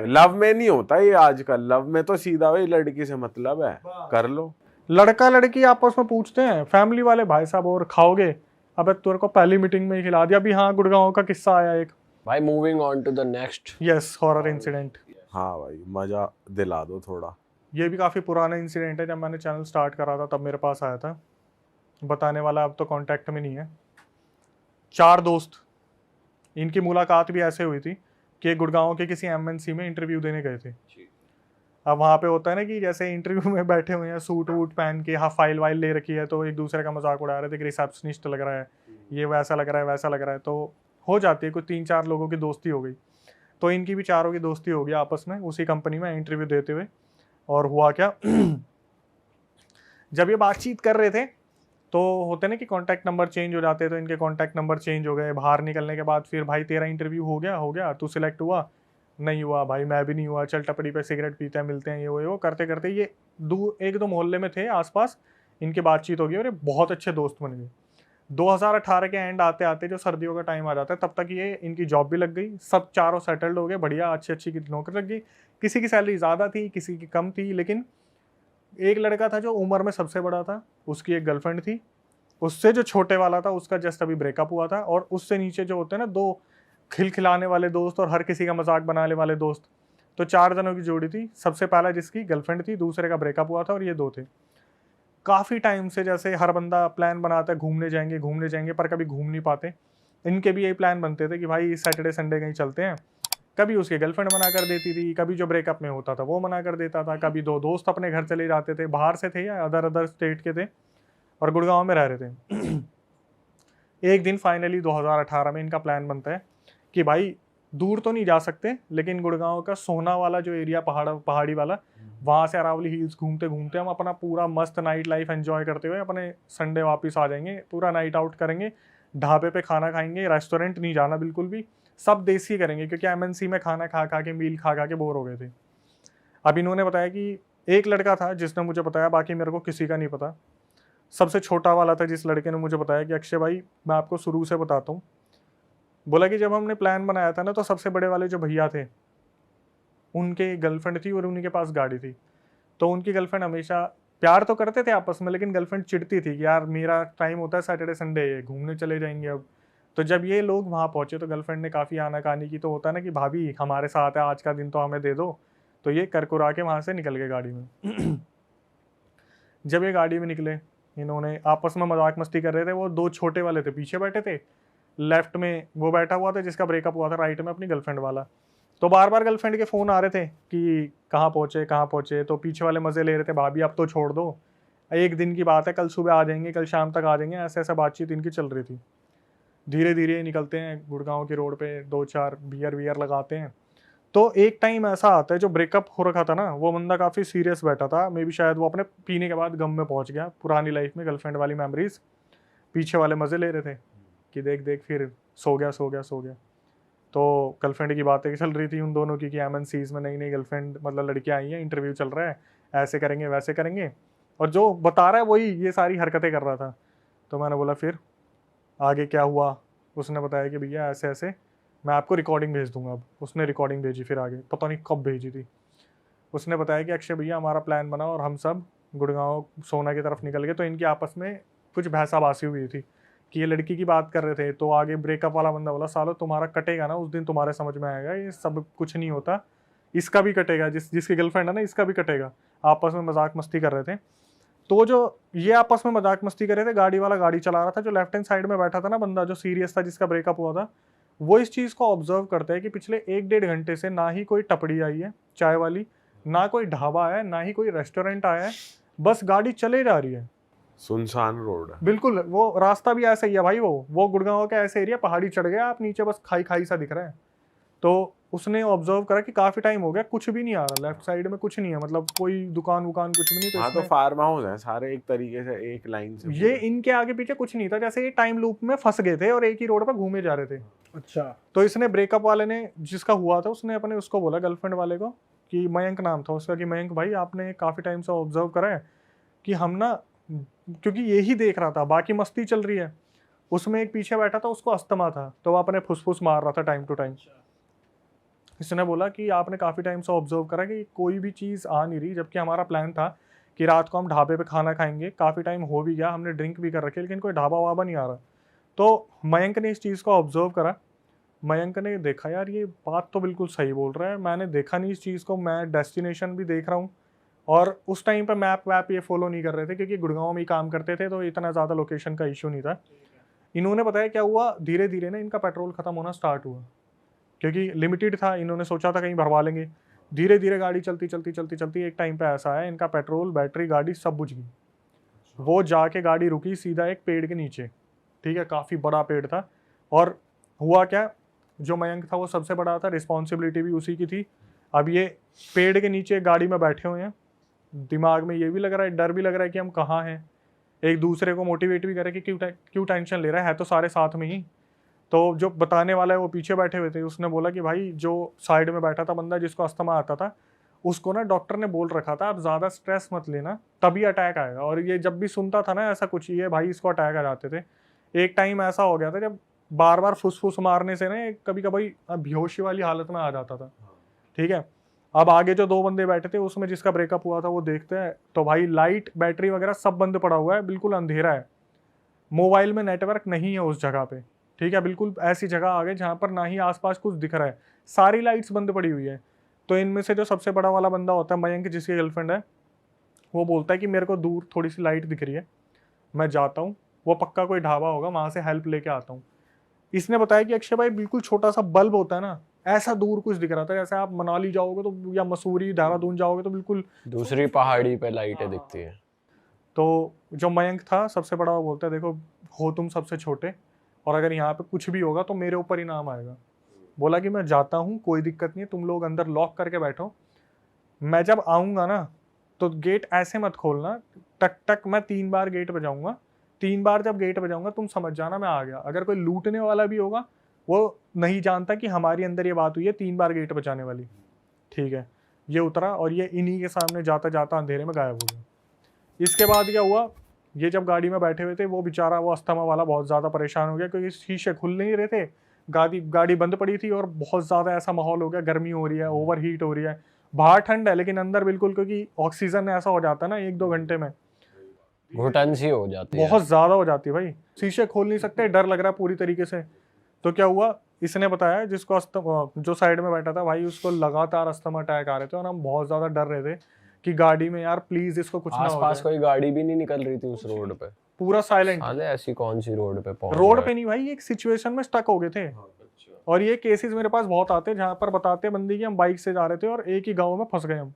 लव में नहीं होता ये आजकल, लव में तो सीधा भाई लड़की से मतलब है, कर लो। लड़का लड़की आपस में पूछते हैं, फैमिली वाले भाई साहब और खाओगे, अबे तेरे को पहली मीटिंग में ही खिला दिया। अभी हाँ गुड़गांव का किस्सा आया एक, भाई moving on to the next. Yes, horror incident. हाँ भाई मजा दिला दो थोड़ा। ये भी काफ़ी पुराना इंसिडेंट है, जब मैंने चैनल स्टार्ट करा था तब मेरे पास आया था, बताने वाला अब तो कांटेक्ट में नहीं है। 4 दोस्त, इनकी मुलाकात भी ऐसे हुई थी कि गुड़गांव के किसी एमएनसी में इंटरव्यू देने गए थे। अब वहाँ पे होता है ना कि जैसे इंटरव्यू में बैठे हुए हैं, सूट वूट पहन के, हाँ फाइल वाइल ले रखी है, तो एक दूसरे का मजाक उड़ा रहे थे कि रिसेप्शनिस्ट लग रहा है, ये वैसा लग रहा है, वैसा लग रहा है। तो हो जाती है, कुछ 3-4 लोगों की दोस्ती हो गई। तो इनकी भी चारों की दोस्ती हो गई आपस में उसी कंपनी में इंटरव्यू देते हुए। और हुआ क्या जब ये बातचीत कर रहे थे तो होते ना कि कॉन्टैक्ट नंबर चेंज हो जाते हैं, तो इनके कॉन्टैक्ट नंबर चेंज हो गए। बाहर निकलने के बाद फिर भाई तेरा इंटरव्यू हो गया, तू सिलेक्ट हुआ? नहीं हुआ भाई, मैं भी नहीं हुआ, चल टपड़ी पे सिगरेट पीते हैं, मिलते हैं, ये वो करते करते ये 1-2 मोहल्ले में थे आसपास, इनकी बातचीत हो गई और ये बहुत अच्छे दोस्त बन गए। 2018 के एंड आते आते जो सर्दियों का टाइम आ जाता है, तब तक ये इनकी जॉब भी लग गई, सब चारों सेटल्ड हो गए, बढ़िया अच्छी अच्छी की नौकरी लग गई। किसी की सैलरी ज़्यादा थी, किसी की कम थी, लेकिन एक लड़का था जो उम्र में सबसे बड़ा था, उसकी एक गर्लफ्रेंड थी, उससे जो छोटे वाला था उसका जस्ट अभी ब्रेकअप हुआ था, और उससे नीचे जो होते हैं ना 2 खिलखिलाने वाले दोस्त और हर किसी का मजाक बनाने वाले दोस्त, तो 4 जनों की जोड़ी थी। सबसे पहला जिसकी गर्लफ्रेंड थी, दूसरे का ब्रेकअप हुआ था, और ये 2 थे। काफ़ी टाइम से जैसे हर बंदा प्लान बनाता है घूमने जाएंगे, पर कभी घूम नहीं पाते। इनके भी यही प्लान बनते थे कि भाई सैटरडे संडे कहीं चलते हैं। कभी उसकी गर्लफ्रेंड मना कर देती थी, कभी जो ब्रेकअप में होता था वो मना कर देता था, कभी 2 दोस्त अपने घर चले जाते थे, बाहर से थे या अदर स्टेट के थे और गुड़गांव में रह रहे थे। एक दिन फाइनली 2018 में इनका प्लान बनता है कि भाई दूर तो नहीं जा सकते, लेकिन गुड़गांव का सोना वाला जो एरिया पहाड़ी वाला, वहाँ से अरावली हिल्स घूमते घूमते हम अपना पूरा मस्त नाइट लाइफ एंजॉय करते हुए अपने संडे वापस आ जाएंगे। पूरा नाइट आउट करेंगे, ढाबे पे खाना खाएंगे, रेस्टोरेंट नहीं जाना बिल्कुल भी, सब देसी करेंगे, क्योंकि एमएनसी में खाना खा खा के, मील खा खा के बोर हो गए थे। अब इन्होंने बताया कि एक लड़का था जिसने मुझे बताया, बाकी मेरे को किसी का नहीं पता। सबसे छोटा वाला था जिस लड़के ने मुझे बताया कि अक्षय भाई मैं आपको शुरू से बताता हूँ, बोला कि जब हमने प्लान बनाया था ना, तो सबसे बड़े वाले जो भैया थे उनके गर्लफ्रेंड थी और उन्हीं के पास गाड़ी थी। तो उनकी गर्लफ्रेंड हमेशा प्यार तो करते थे आपस में, लेकिन गर्लफ्रेंड चिढ़ती थी कि यार मेरा टाइम होता है सैटरडे संडे, घूमने चले जाएंगे अब। तो जब ये लोग वहाँ पहुँचे तो गर्लफ्रेंड ने काफ़ी आनाकानी की। तो होता है ना कि भाभी हमारे साथ है, आज का दिन तो हमें दे दो। तो ये करकुरा के वहाँ से निकल गए गाड़ी में। जब ये गाड़ी में निकले, इन्होंने आपस में मजाक मस्ती कर रहे थे। वो 2 छोटे वाले थे पीछे बैठे थे, लेफ्ट में वो बैठा हुआ था जिसका ब्रेकअप हुआ था, राइट में अपनी गर्लफ्रेंड वाला। तो बार बार गर्लफ्रेंड के फ़ोन आ रहे थे कि कहाँ पहुँचे। तो पीछे वाले मज़े ले रहे थे, भाभी अब तो छोड़ दो, एक दिन की बात है, कल सुबह आ जाएंगे, कल शाम तक आ जाएंगे, ऐसा ऐसा बातचीत इनकी चल रही थी। धीरे धीरे निकलते हैं गुड़गांव की रोड पे, 2-4 बियर लगाते हैं। तो एक टाइम ऐसा आता है, जो ब्रेकअप हो रखा था ना, वो बंदा काफ़ी सीरियस बैठा था, मे बी शायद वो अपने पीने के बाद गम में पहुंच गया, पुरानी लाइफ में गर्लफ्रेंड वाली मेमोरीज। पीछे वाले मज़े ले रहे थे कि देख देख, फिर सो गया। तो गर्लफ्रेंड की बातें चल रही थी उन दोनों की कि एमएनसीज में नई नई गर्लफ्रेंड, मतलब लड़कियां आई हैं, इंटरव्यू चल रहा है, ऐसे करेंगे वैसे करेंगे, और जो बता रहा है वही ये सारी हरकतें कर रहा था। तो मैंने बोला फिर आगे क्या हुआ? उसने बताया कि भैया ऐसे ऐसे, मैं आपको रिकॉर्डिंग भेज दूंगा। अब उसने रिकॉर्डिंग भेजी, फिर आगे पता नहीं कब भेजी थी। उसने बताया कि अक्षय भैया हमारा प्लान बना और हम सब गुड़गांव सोना की तरफ निकल गए। तो इनकी आपस में कुछ बहसाबासी हुई थी कि ये लड़की की बात कर रहे थे। तो आगे ब्रेकअप वाला बंदा बोला, सालो तुम्हारा कटेगा ना उस दिन, तुम्हारे समझ में आएगा, ये सब कुछ नहीं होता, इसका भी कटेगा, जिसकी गर्लफ्रेंड है ना, इसका भी कटेगा। आपस में मजाक मस्ती कर रहे थे। तो जो ये आपस में मजाक मस्ती कर रहे थे, गाड़ी वाला गाड़ी चला रहा था, जो लेफ्ट हैंड साइड में बैठा था ना बंदा, जो सीरियस था, जिसका ब्रेकअप हुआ था, वो इस चीज़ को ऑब्जर्व करते हैं कि पिछले 1-1.5 घंटे से ना ही कोई टपड़ी आई है चाय वाली, ना कोई ढाबा आया है, ना ही कोई रेस्टोरेंट आया है, बस गाड़ी चले जा रही है, सुनसान रोड है। बिल्कुल। वो रास्ता भी ऐसा ही है भाई, वो गुड़गांव का ऐसे एरिया, पहाड़ी चढ़ गया आप, नीचे बस खाई खाई सा दिख रहा है। तो उसने ऑब्जर्व करा कि काफी टाइम हो गया, कुछ भी नहीं आ रहा, लेफ्ट साइड में कुछ नहीं है, मतलब कोई दुकान वुकान कुछ भी नहीं। तो हाँ, तो फार्म हाउस है सारे एक तरीके से, एक लाइन से ये इनके आगे पीछे कुछ नहीं था, जैसे ये टाइम लूप में फंस गए थे और एक ही रोड पर घूमे जा रहे थे। अच्छा। तो इसने ब्रेकअप वाले ने, जिसका हुआ था, उसने अपने उसको बोला, गर्लफ्रेंड वाले को, कि मयंक नाम था उसका, कि मयंक भाई आपने काफ़ी टाइम से ऑब्जर्व करा है कि हम ना, क्योंकि यही देख रहा था, बाकी मस्ती चल रही है, उसमें एक पीछे बैठा था, उसको अस्थमा था, तो वो अपने फुसफुस मार रहा था टाइम टू टाइम। इसने बोला कि आपने काफ़ी टाइम से ऑब्जर्व करा कि कोई भी चीज़ आ नहीं रही, जबकि हमारा प्लान था कि रात को हम ढाबे पे खाना खाएंगे, काफ़ी टाइम हो भी गया, हमने ड्रिंक भी कर रखी, लेकिन कोई ढाबा वाबा नहीं आ रहा। तो मयंक ने इस चीज़ को ऑब्जर्व करा। मयंक ने देखा, यार ये बात तो बिल्कुल सही बोल रहा है, मैंने देखा नहीं इस चीज़ को, मैं डेस्टिनेशन भी देख रहा हूँ, और उस टाइम पे मैप वैप ये फॉलो नहीं कर रहे थे, क्योंकि गुड़गांव में ही काम करते थे, तो इतना ज़्यादा लोकेशन का इशू नहीं था। इन्होंने बताया क्या हुआ, धीरे धीरे ना इनका पेट्रोल खत्म होना स्टार्ट हुआ, क्योंकि लिमिटेड था, इन्होंने सोचा था कहीं भरवा लेंगे। धीरे धीरे गाड़ी चलती चलती चलती चलती एक टाइम पे ऐसा आया, इनका पेट्रोल, बैटरी, गाड़ी सब बुझ गई। वो जाके गाड़ी रुकी सीधा एक पेड़ के नीचे, ठीक है, काफ़ी बड़ा पेड़ था। और हुआ क्या, जो मयंक था वो सबसे बड़ा था, रिस्पॉन्सिबिलिटी भी उसी की थी। अब ये पेड़ के नीचे गाड़ी में बैठे हुए हैं, दिमाग में ये भी लग रहा है, डर भी लग रहा है कि हम कहाँ हैं। एक दूसरे को मोटिवेट भी करे कि क्यों टेंशन ले रहा है तो सारे साथ में ही। तो जो बताने वाला है वो पीछे बैठे हुए थे, उसने बोला कि भाई जो साइड में बैठा था बंदा जिसको अस्थमा आता था, उसको ना डॉक्टर ने बोल रखा था आप ज़्यादा स्ट्रेस मत लेना तभी अटैक आएगा। और ये जब भी सुनता था ना ऐसा कुछ, ये भाई इसको अटैक आ जाते थे। एक टाइम ऐसा हो गया था जब बार बार फुसफुस मारने से ना कभी कभी बेहोशी वाली हालत में आ जाता था, ठीक है। अब आगे जो दो बंदे बैठे थे उसमें जिसका ब्रेकअप हुआ था वो देखते हैं तो भाई लाइट, बैटरी वगैरह सब बंद पड़ा हुआ है, बिल्कुल अंधेरा है, मोबाइल में नेटवर्क नहीं है उस जगह पे, ठीक है। बिल्कुल ऐसी जगह आ गए जहाँ पर ना ही आसपास कुछ दिख रहा है, सारी लाइट्स बंद पड़ी हुई है। तो इनमें से जो सबसे बड़ा वाला बंदा होता है मयंक, जिसकी गर्लफ्रेंड है, वो बोलता है कि मेरे को दूर थोड़ी सी लाइट दिख रही है, मैं जाता हूँ, वो पक्का कोई ढाबा होगा, वहाँ से हेल्प लेके आता हूँ। इसने बताया कि अक्षय भाई बिल्कुल छोटा सा बल्ब होता है ना, ऐसा दूर कुछ दिख रहा था, जैसे आप मनाली जाओगे तो या मसूरी, देहरादून जाओगे तो बिल्कुल। दूसरी पहाड़ी पे लाइटें दिखती है। तो जो मयंक था सबसे बड़ा, वो बोलता है देखो हो तुम सबसे छोटे, और अगर यहाँ पे कुछ भी होगा तो मेरे ऊपर ही नाम आएगा। बोला कि मैं जाता हूँ, कोई दिक्कत नहीं है, तुम लोग अंदर लॉक करके बैठो, मैं जब आऊँगा ना तो गेट ऐसे मत खोलना, टक टक मैं 3 बार गेट बजाऊंगा, 3 बार जब गेट बजाऊंगा तुम समझ जाना मैं आ गया। अगर कोई लूटने वाला भी होगा वो नहीं जानता कि हमारी अंदर ये बात हुई है 3 बार गेट बजाने वाली, ठीक है। ये उतरा और ये इन्हीं के सामने जाता जाता अंधेरे में गायब हो गया। इसके बाद क्या हुआ, ये जब गाड़ी में बैठे हुए थे वो बेचारा, वो अस्थमा वाला बहुत ज़्यादा परेशान हो गया, क्योंकि शीशे खुल नहीं रहे थे, गाड़ी बंद पड़ी थी और बहुत ज़्यादा ऐसा माहौल हो गया, गर्मी हो रही है, ओवर हीट हो रही है, बाहर ठंड है लेकिन अंदर बिल्कुल, क्योंकि ऑक्सीजन ऐसा हो जाता है ना 1-2 घंटे में घुटन सी हो जाती है। बहुत ज़्यादा हो जाती है भाई, शीशे खोल नहीं सकते, डर लग रहा है पूरी तरीके से। तो क्या हुआ, इसने बताया जिसको अस्थमा, जो साइड में बैठा था भाई, उसको लगातार अस्थमा अटैक आ रहे थे और हम बहुत ज़्यादा डर रहे थे कि गाड़ी में यार प्लीज़ इसको कुछ ना हो आसपास जाए। कोई गाड़ी भी नहीं निकल रही थी उस रोड पे। पूरा साइलेंट, साले ऐसी कौन सी रोड पे पहुंच रोड रहा पे है? नहीं भाई, एक सिचुएशन में स्टक हो गए थे। और ये केसेस मेरे पास बहुत आते हैं जहाँ पर बताते बंदी कि हम बाइक से जा रहे थे और एक ही गांव में फंस गए हम।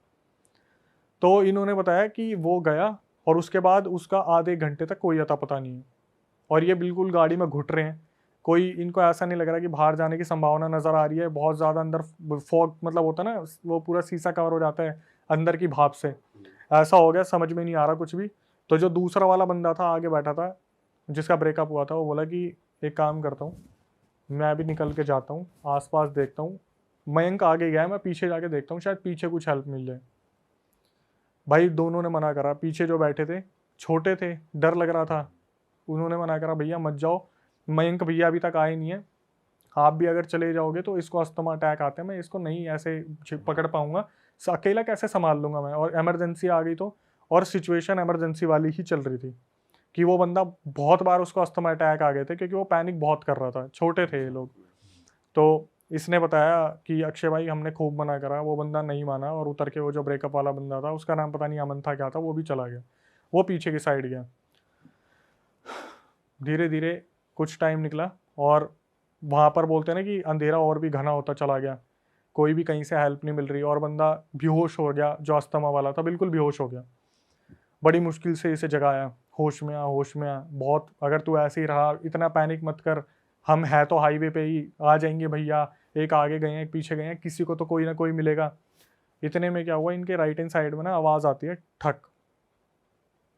तो इन्होंने बताया कि वो गया और उसके बाद उसका आधे घंटे तक कोई अता पता नहीं है, और ये बिल्कुल गाड़ी में घुट रहे हैं, कोई इनको ऐसा नहीं लग रहा कि बाहर जाने की संभावना नज़र आ रही है, बहुत ज़्यादा अंदर फॉग मतलब होता है ना, वो पूरा शीशा कवर हो जाता है अंदर की भाप से, ऐसा हो गया, समझ में नहीं आ रहा कुछ भी। तो जो दूसरा वाला बंदा था आगे बैठा था जिसका ब्रेकअप हुआ था, वो बोला कि एक काम करता हूँ, मैं भी निकल के जाता हूँ, आसपास देखता हूँ, मयंक आगे गया है, मैं पीछे जाके देखता हूँ, शायद पीछे कुछ हेल्प मिल जाए। भाई दोनों ने मना करा, पीछे जो बैठे थे छोटे थे, डर लग रहा था, उन्होंने मना करा भैया मत जाओ, मयंक भैया अभी तक आए नहीं है, आप भी अगर चले जाओगे तो इसको अस्थमा अटैक आते हैं, मैं इसको नहीं ऐसे पकड़ पाऊंगा, अकेला कैसे संभाल लूंगा मैं, और इमरजेंसी आ गई तो, और सिचुएशन इमरजेंसी वाली ही चल रही थी कि वो बंदा बहुत बार उसको अस्थमा अटैक आ गए थे क्योंकि वो पैनिक बहुत कर रहा था, छोटे थे ये लोग। तो इसने बताया कि अक्षय भाई हमने खूब मना करा, वो बंदा नहीं माना, और उतर के वो जो ब्रेकअप वाला बंदा था, उसका नाम पता नहीं अमन था क्या था, वो भी चला गया, वो पीछे की साइड गया। धीरे धीरे कुछ टाइम निकला और वहाँ पर बोलते हैं ना कि अंधेरा और भी घना होता चला गया, कोई भी कहीं से हेल्प नहीं मिल रही, और बंदा बेहोश हो गया, जो अस्थमा वाला था बिल्कुल बेहोश हो गया। बड़ी मुश्किल से इसे जगाया, होश में आ, होश में आ, बहुत, अगर तू ऐसे ही रहा, इतना पैनिक मत कर, हम है तो हाईवे पे ही, आ जाएंगे भैया, एक आगे गए हैं एक पीछे गए हैं, किसी को तो कोई ना कोई मिलेगा। इतने में क्या हुआ, इनके राइट हैंड साइड में ना आवाज़ आती है, ठक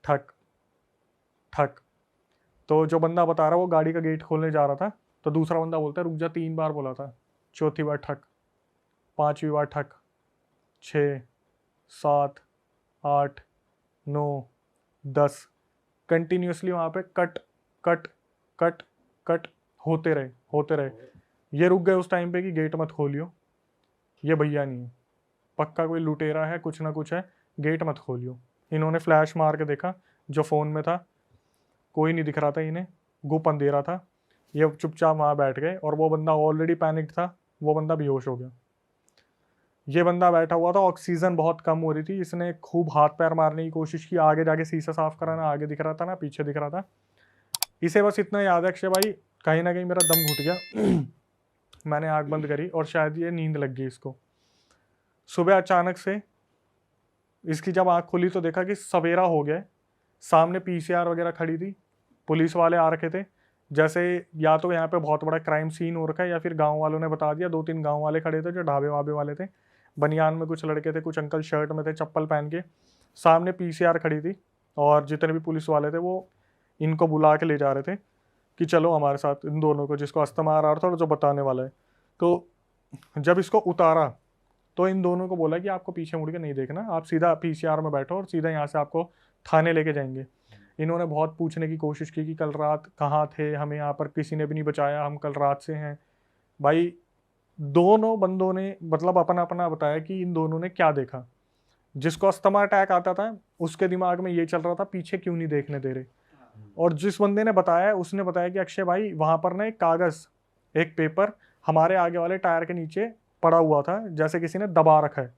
ठक ठक। तो जो बंदा बता रहा वो गाड़ी का गेट खोलने जा रहा था, तो दूसरा बंदा बोलता है रुक जा, 3 बार बोला था, चौथी बार ठक, 5वीं बार ठक, 6, 7, 8, 9, 10, कंटिन्यूसली वहाँ पे कट कट कट कट होते रहे होते रहे। ये रुक गए उस टाइम पे कि गेट मत खोलियो, ये भैया नहीं है, पक्का कोई लुटेरा है, कुछ ना कुछ है, गेट मत खोलियो। इन्होंने फ्लैश मार के देखा, जो फ़ोन में था कोई नहीं दिख रहा था इन्हें, गुप अंधेरा था, ये चुपचाप वहाँ बैठ गए, और वो बंदा ऑलरेडी पैनिक था, वो बंदा बेहोश हो गया। ये बंदा बैठा हुआ था, ऑक्सीजन बहुत कम हो रही थी, इसने खूब हाथ पैर मारने की कोशिश की, आगे जाके शीशा साफ कराना, आगे दिख रहा था ना पीछे दिख रहा था, इसे बस इतना याद है अक्षय भाई, कहीं ना कहीं मेरा दम घुट गया। मैंने आँख बंद करी और शायद ये नींद लग गई इसको। सुबह अचानक से इसकी जब आँख खुली तो देखा कि सवेरा हो गया है। सामने पीसीआर वगैरह खड़ी थी, पुलिस वाले आ रखे थे। जैसे या तो यहाँ पे बहुत बड़ा क्राइम सीन हो रखा है या फिर गांव वालों ने बता दिया। 2-3 गांव वाले खड़े थे जो ढाबे वाबे वाले थे। बनियान में कुछ लड़के थे, कुछ अंकल शर्ट में थे, चप्पल पहन के। सामने पीसीआर खड़ी थी और जितने भी पुलिस वाले थे वो इनको बुला के ले जा रहे थे कि चलो हमारे साथ, इन दोनों को, जिसको अस्थमा आ रहा था और जो बताने वाला है। तो जब इसको उतारा तो इन दोनों को बोला कि आपको पीछे मुड़ के नहीं देखना, आप सीधा पीसीआर में बैठो और सीधा यहाँ से आपको थाने लेके जाएंगे। इन्होंने बहुत पूछने की कोशिश की कि कल रात कहाँ थे, हमें यहाँ पर किसी ने भी नहीं बचाया, हम कल रात से हैं। भाई दोनों बंदों ने मतलब अपना अपना बताया कि इन दोनों ने क्या देखा। जिसको अस्थमा अटैक आता था उसके दिमाग में ये चल रहा था पीछे क्यों नहीं देखने दे रहे। और जिस बंदे ने बताया उसने बताया कि अक्षय भाई वहाँ पर ना एक कागज़, एक पेपर हमारे आगे वाले टायर के नीचे पड़ा हुआ था, जैसे किसी ने दबा रखा है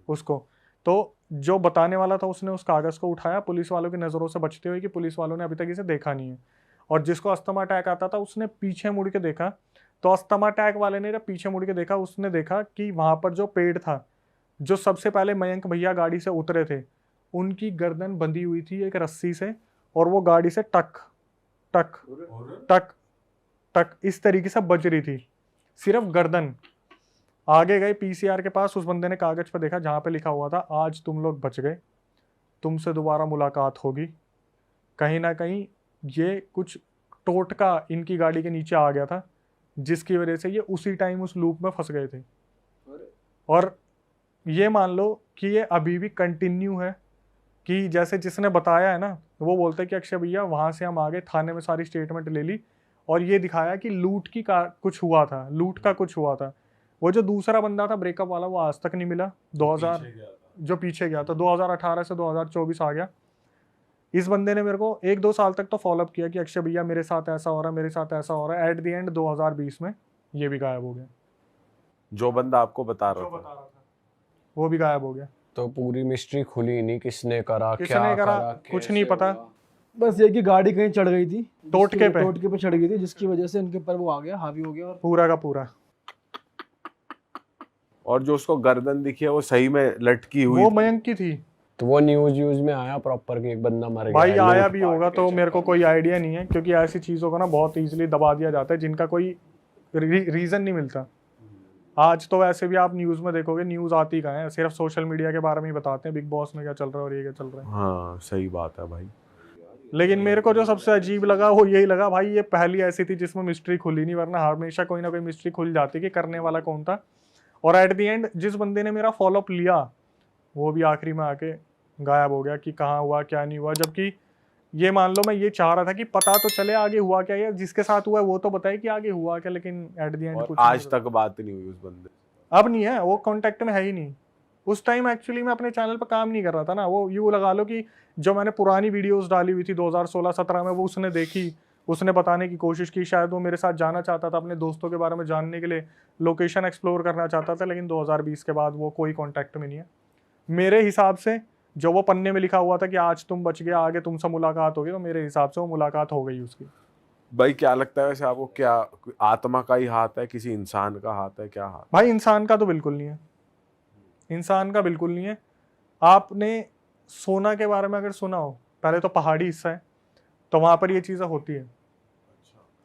उसको। तो जो बताने वाला था उसने उस कागज़ को उठाया पुलिस वालों की नज़रों से बचते हुए कि पुलिस वालों ने अभी तक इसे देखा नहीं है। और जिसको अस्थमा अटैक आता था उसने पीछे मुड़ के देखा। तो अस्थमा अटैक वाले ने जब पीछे मुड़ के देखा उसने देखा कि वहाँ पर जो पेड़ था, जो सबसे पहले मयंक भैया गाड़ी से उतरे थे, उनकी गर्दन बंधी हुई थी एक रस्सी से और वो गाड़ी से टक टक टक टक इस तरीके से बज रही थी, सिर्फ गर्दन। आगे गए पीसीआर के पास, उस बंदे ने कागज पर देखा जहाँ पे लिखा हुआ था आज तुम लोग बच गए, तुमसे दोबारा मुलाकात होगी। कहीं ना कहीं ये कुछ टोटका इनकी गाड़ी के नीचे आ गया था जिसकी वजह से ये उसी टाइम उस लूप में फंस गए थे। और ये मान लो कि ये अभी भी कंटिन्यू है कि जैसे जिसने बताया है ना वो बोलते हैं कि अक्षय भैया वहाँ से हम आगे थाने में सारी स्टेटमेंट ले ली और ये दिखाया कि लूट की कुछ हुआ था, लूट का कुछ हुआ था। वो जो दूसरा बंदा था ब्रेकअप वाला वो आज तक नहीं मिला। 2000 जो पीछे गया था 2018 से 2024 आ गया। इस बंदे ने मेरे को 1-2 साल तक तो फॉलोअप किया कि अक्षय भैया मेरे साथ ऐसा हो रहा है, मेरे साथ ऐसा हो रहा है। एट द एंड 2020 में ये भी गायब हो गया। जो बंदा आपको बता रहा था वो भी गायब हो गया। तो पूरी मिस्ट्री खुली नहीं, किसने करा, किसने क्या करा, कुछ कैसे नहीं पता। हुआ। बस ये कि गाड़ी कहीं चढ़ गई थी, टोटके पे। टोटके पे चढ़ गई थी, जिसकी वजह से इनके ऊपर वो आ गया, हावी हो गया। और पूरा का पूरा। और जो उसको गर्दन दिखी है वो सही में लटकी हुई वो थी। मयंक की थी। तो वो न्यूज में आया प्रॉपर कि एक बंदा मर गया भाई है, आया लूट भी पाट होगा के तो चक्कर मेरे को में। कोई आइडिया नहीं है क्योंकि ऐसी चीज़ों को ना बहुत इजीली दबा दिया जाता है जिनका कोई रीज़न नहीं मिलता। आज तो वैसे भी आप न्यूज़ में देखोगे, न्यूज़ आती कहाँ है, सिर्फ सोशल मीडिया के बारे में ही बताते हैं, बिग बॉस में क्या चल रहा है और ये क्या चल रहा है। हाँ सही बात है भाई। लेकिन मेरे को जो सबसे अजीब लगा वो यही लगा भाई, ये पहली ऐसी थी जिसमें मिस्ट्री खुली नहीं, वरना हमेशा कोई ना कोई मिस्ट्री खुल जाती कि करने वाला कौन था। और एट द एंड जिस बंदे ने मेरा फॉलोअप लिया वो भी आखिरी में आके गायब हो गया कि कहाँ हुआ क्या नहीं हुआ। जबकि ये मान लो मैं ये चाह रहा था कि पता तो चले आगे हुआ क्या, या जिसके साथ हुआ है वो तो बताए कि आगे हुआ क्या, लेकिन एट द एंड और कुछ आज नहीं तक बात नहीं हुई उस बंदे से। अब नहीं है, वो कांटेक्ट में है ही नहीं। उस टाइम एक्चुअली मैं अपने चैनल पर काम नहीं कर रहा था ना। वो यूँ लगा लो कि जो मैंने पुरानी वीडियोस डाली हुई थी 2016-17 में वो उसने देखी, उसने बताने की कोशिश की। शायद वो मेरे साथ जाना चाहता था, अपने दोस्तों के बारे में जानने के लिए लोकेशन एक्सप्लोर करना चाहता था, लेकिन 2020 के बाद वो कोई कॉन्टैक्ट में नहीं है मेरे हिसाब से। जो वो पन्ने में लिखा हुआ था कि आज तुम बच गए, आगे तुमसे मुलाकात होगी, तो मेरे हिसाब से वो मुलाकात हो गई उसकी। भाई क्या लगता है वैसे आपको, क्या आत्मा का ही हाथ है, किसी इंसान का हाथ है, क्या हाथ? भाई इंसान का तो बिल्कुल नहीं है, इंसान का बिल्कुल नहीं है। आपने सोना के बारे में अगर सुना हो, पहले तो पहाड़ी हिस्सा है तो वहाँ पर ये चीज़ें होती है।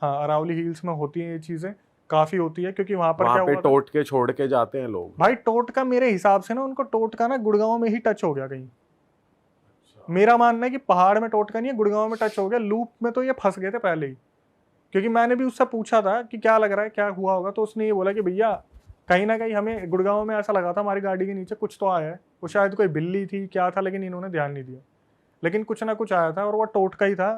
हाँ, अरावली हिल्स में होती हैं ये चीज़ें, काफ़ी होती है, क्योंकि वहाँ पर वहाँ क्या पे हुआ था? टोट के छोड़ के जाते हैं लोग। भाई टोटका मेरे हिसाब से ना, उनको टोटका ना गुड़गांव में ही टच हो गया कहीं। मेरा मानना है कि पहाड़ में टोटका नहीं है, गुड़गांव में टच हो गया। लूप में तो ये फंस गए थे पहले ही, क्योंकि मैंने भी उससे पूछा था कि क्या लग रहा है, क्या हुआ होगा, तो उसने ये बोला कि भैया कहीं ना कहीं हमें गुड़गांव में ऐसा लगा था हमारी गाड़ी के नीचे कुछ तो आया है। वो शायद कोई बिल्ली थी, क्या था, लेकिन इन्होंने ध्यान नहीं दिया। लेकिन कुछ ना कुछ आया था और वो टोटका ही था।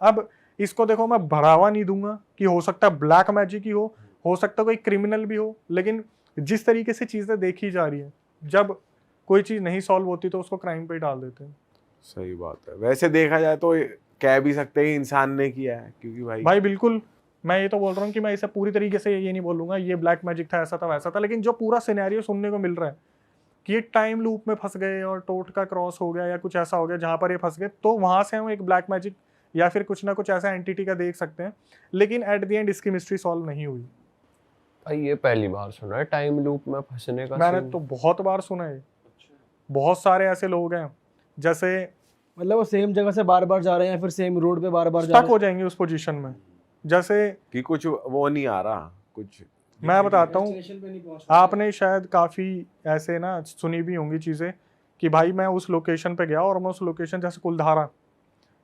अब इसको देखो, मैं बढ़ावा नहीं दूंगा कि हो सकता है ब्लैक मैजिक ही हो सकता है कोई क्रिमिनल भी हो, लेकिन जिस तरीके से चीज़ें देखी जा रही है, जब कोई चीज़ नहीं सॉल्व होती तो उसको क्राइम पे ही डाल देते हैं। सही बात है। वैसे देखा जाए तो कह भी सकते हैं इंसान ने किया है, क्योंकि भाई बिल्कुल, मैं ये तो बोल रहा हूँ कि मैं इसे पूरी तरीके से ये नहीं बोलूंगा ये ब्लैक मैजिक था, ऐसा था वैसा था, लेकिन जो पूरा सिनेरियो सुनने को मिल रहा है कि ये टाइम लूप में फंस गए और टोटका क्रॉस हो गया या कुछ ऐसा हो गया जहाँ पर ये फंस गए, तो वहाँ से हम एक ब्लैक मैजिक या फिर कुछ ना कुछ ऐसा एंटिटी का देख सकते हैं, लेकिन एट द एंड इसकी मिस्ट्री सॉल्व नहीं हुई। भाई ये पहली बार सुना है टाइम लूप में फंसने का मैंने scene। तो बहुत बार सुना है, बहुत सारे ऐसे लोग हैं जैसे मतलब वो सेम जगह से बार बार जा रहे हैं या फिर सेम रोड पे बार बार जा स्टक रहे हो जाएंगे उस पोजीशन में। जैसे कि कुछ वो नहीं आ रहा कुछ। मैं बताता हूँ, स्टेशन पे नहीं पहुंच आपने शायद काफ़ी ऐसे ना सुनी भी होंगी चीज़ें कि भाई मैं उस लोकेशन पे गया और मैं उस लोकेशन जैसे कुलधारा,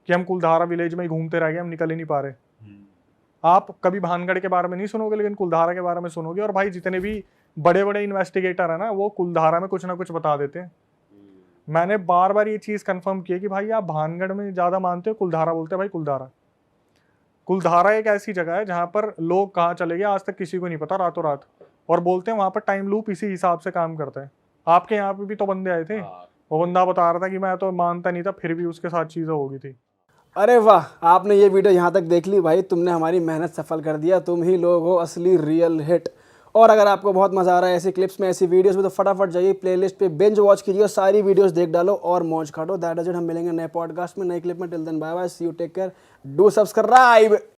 कि हम कुलधारा विलेज में ही घूमते रह गए, हम निकल ही नहीं पा रहे। आप कभी भानगढ़ के बारे में नहीं सुनोगे लेकिन कुलधारा के बारे में सुनोगे। और भाई जितने भी बड़े बड़े इन्वेस्टिगेटर है ना, वो कुलधारा में कुछ ना कुछ बता देते हैं। मैंने बार बार ये चीज़ कंफर्म की है कि भाई आप भानगढ़ में ज़्यादा मानते हो, कुलधारा बोलते हैं भाई कुलधारा। कुलधारा एक ऐसी जगह है जहाँ पर लोग कहाँ चले गए आज तक किसी को नहीं पता, रातों रात। और बोलते हैं वहाँ पर टाइम लूप इसी हिसाब से काम करता है। आपके यहाँ पे भी तो बंदे आए थे, वो बंदा बता रहा था कि मैं तो मानता नहीं था, फिर भी उसके साथ चीज़ें हो गई थी। अरे वाह, आपने ये वीडियो यहाँ तक देख ली भाई, तुमने हमारी मेहनत सफल कर दिया। तुम ही लोग हो असली रियल हिट। और अगर आपको बहुत मजा आ रहा है ऐसी क्लिप्स में, ऐसी वीडियोस में, तो फटाफट जाइए प्लेलिस्ट पे बिंज वॉच कीजिए, सारी वीडियोस देख डालो और मौज काटो। That is it. हम मिलेंगे नए पॉडकास्ट में, नए क्लिप में। Till then bye bye, see you, take care, do subscribe.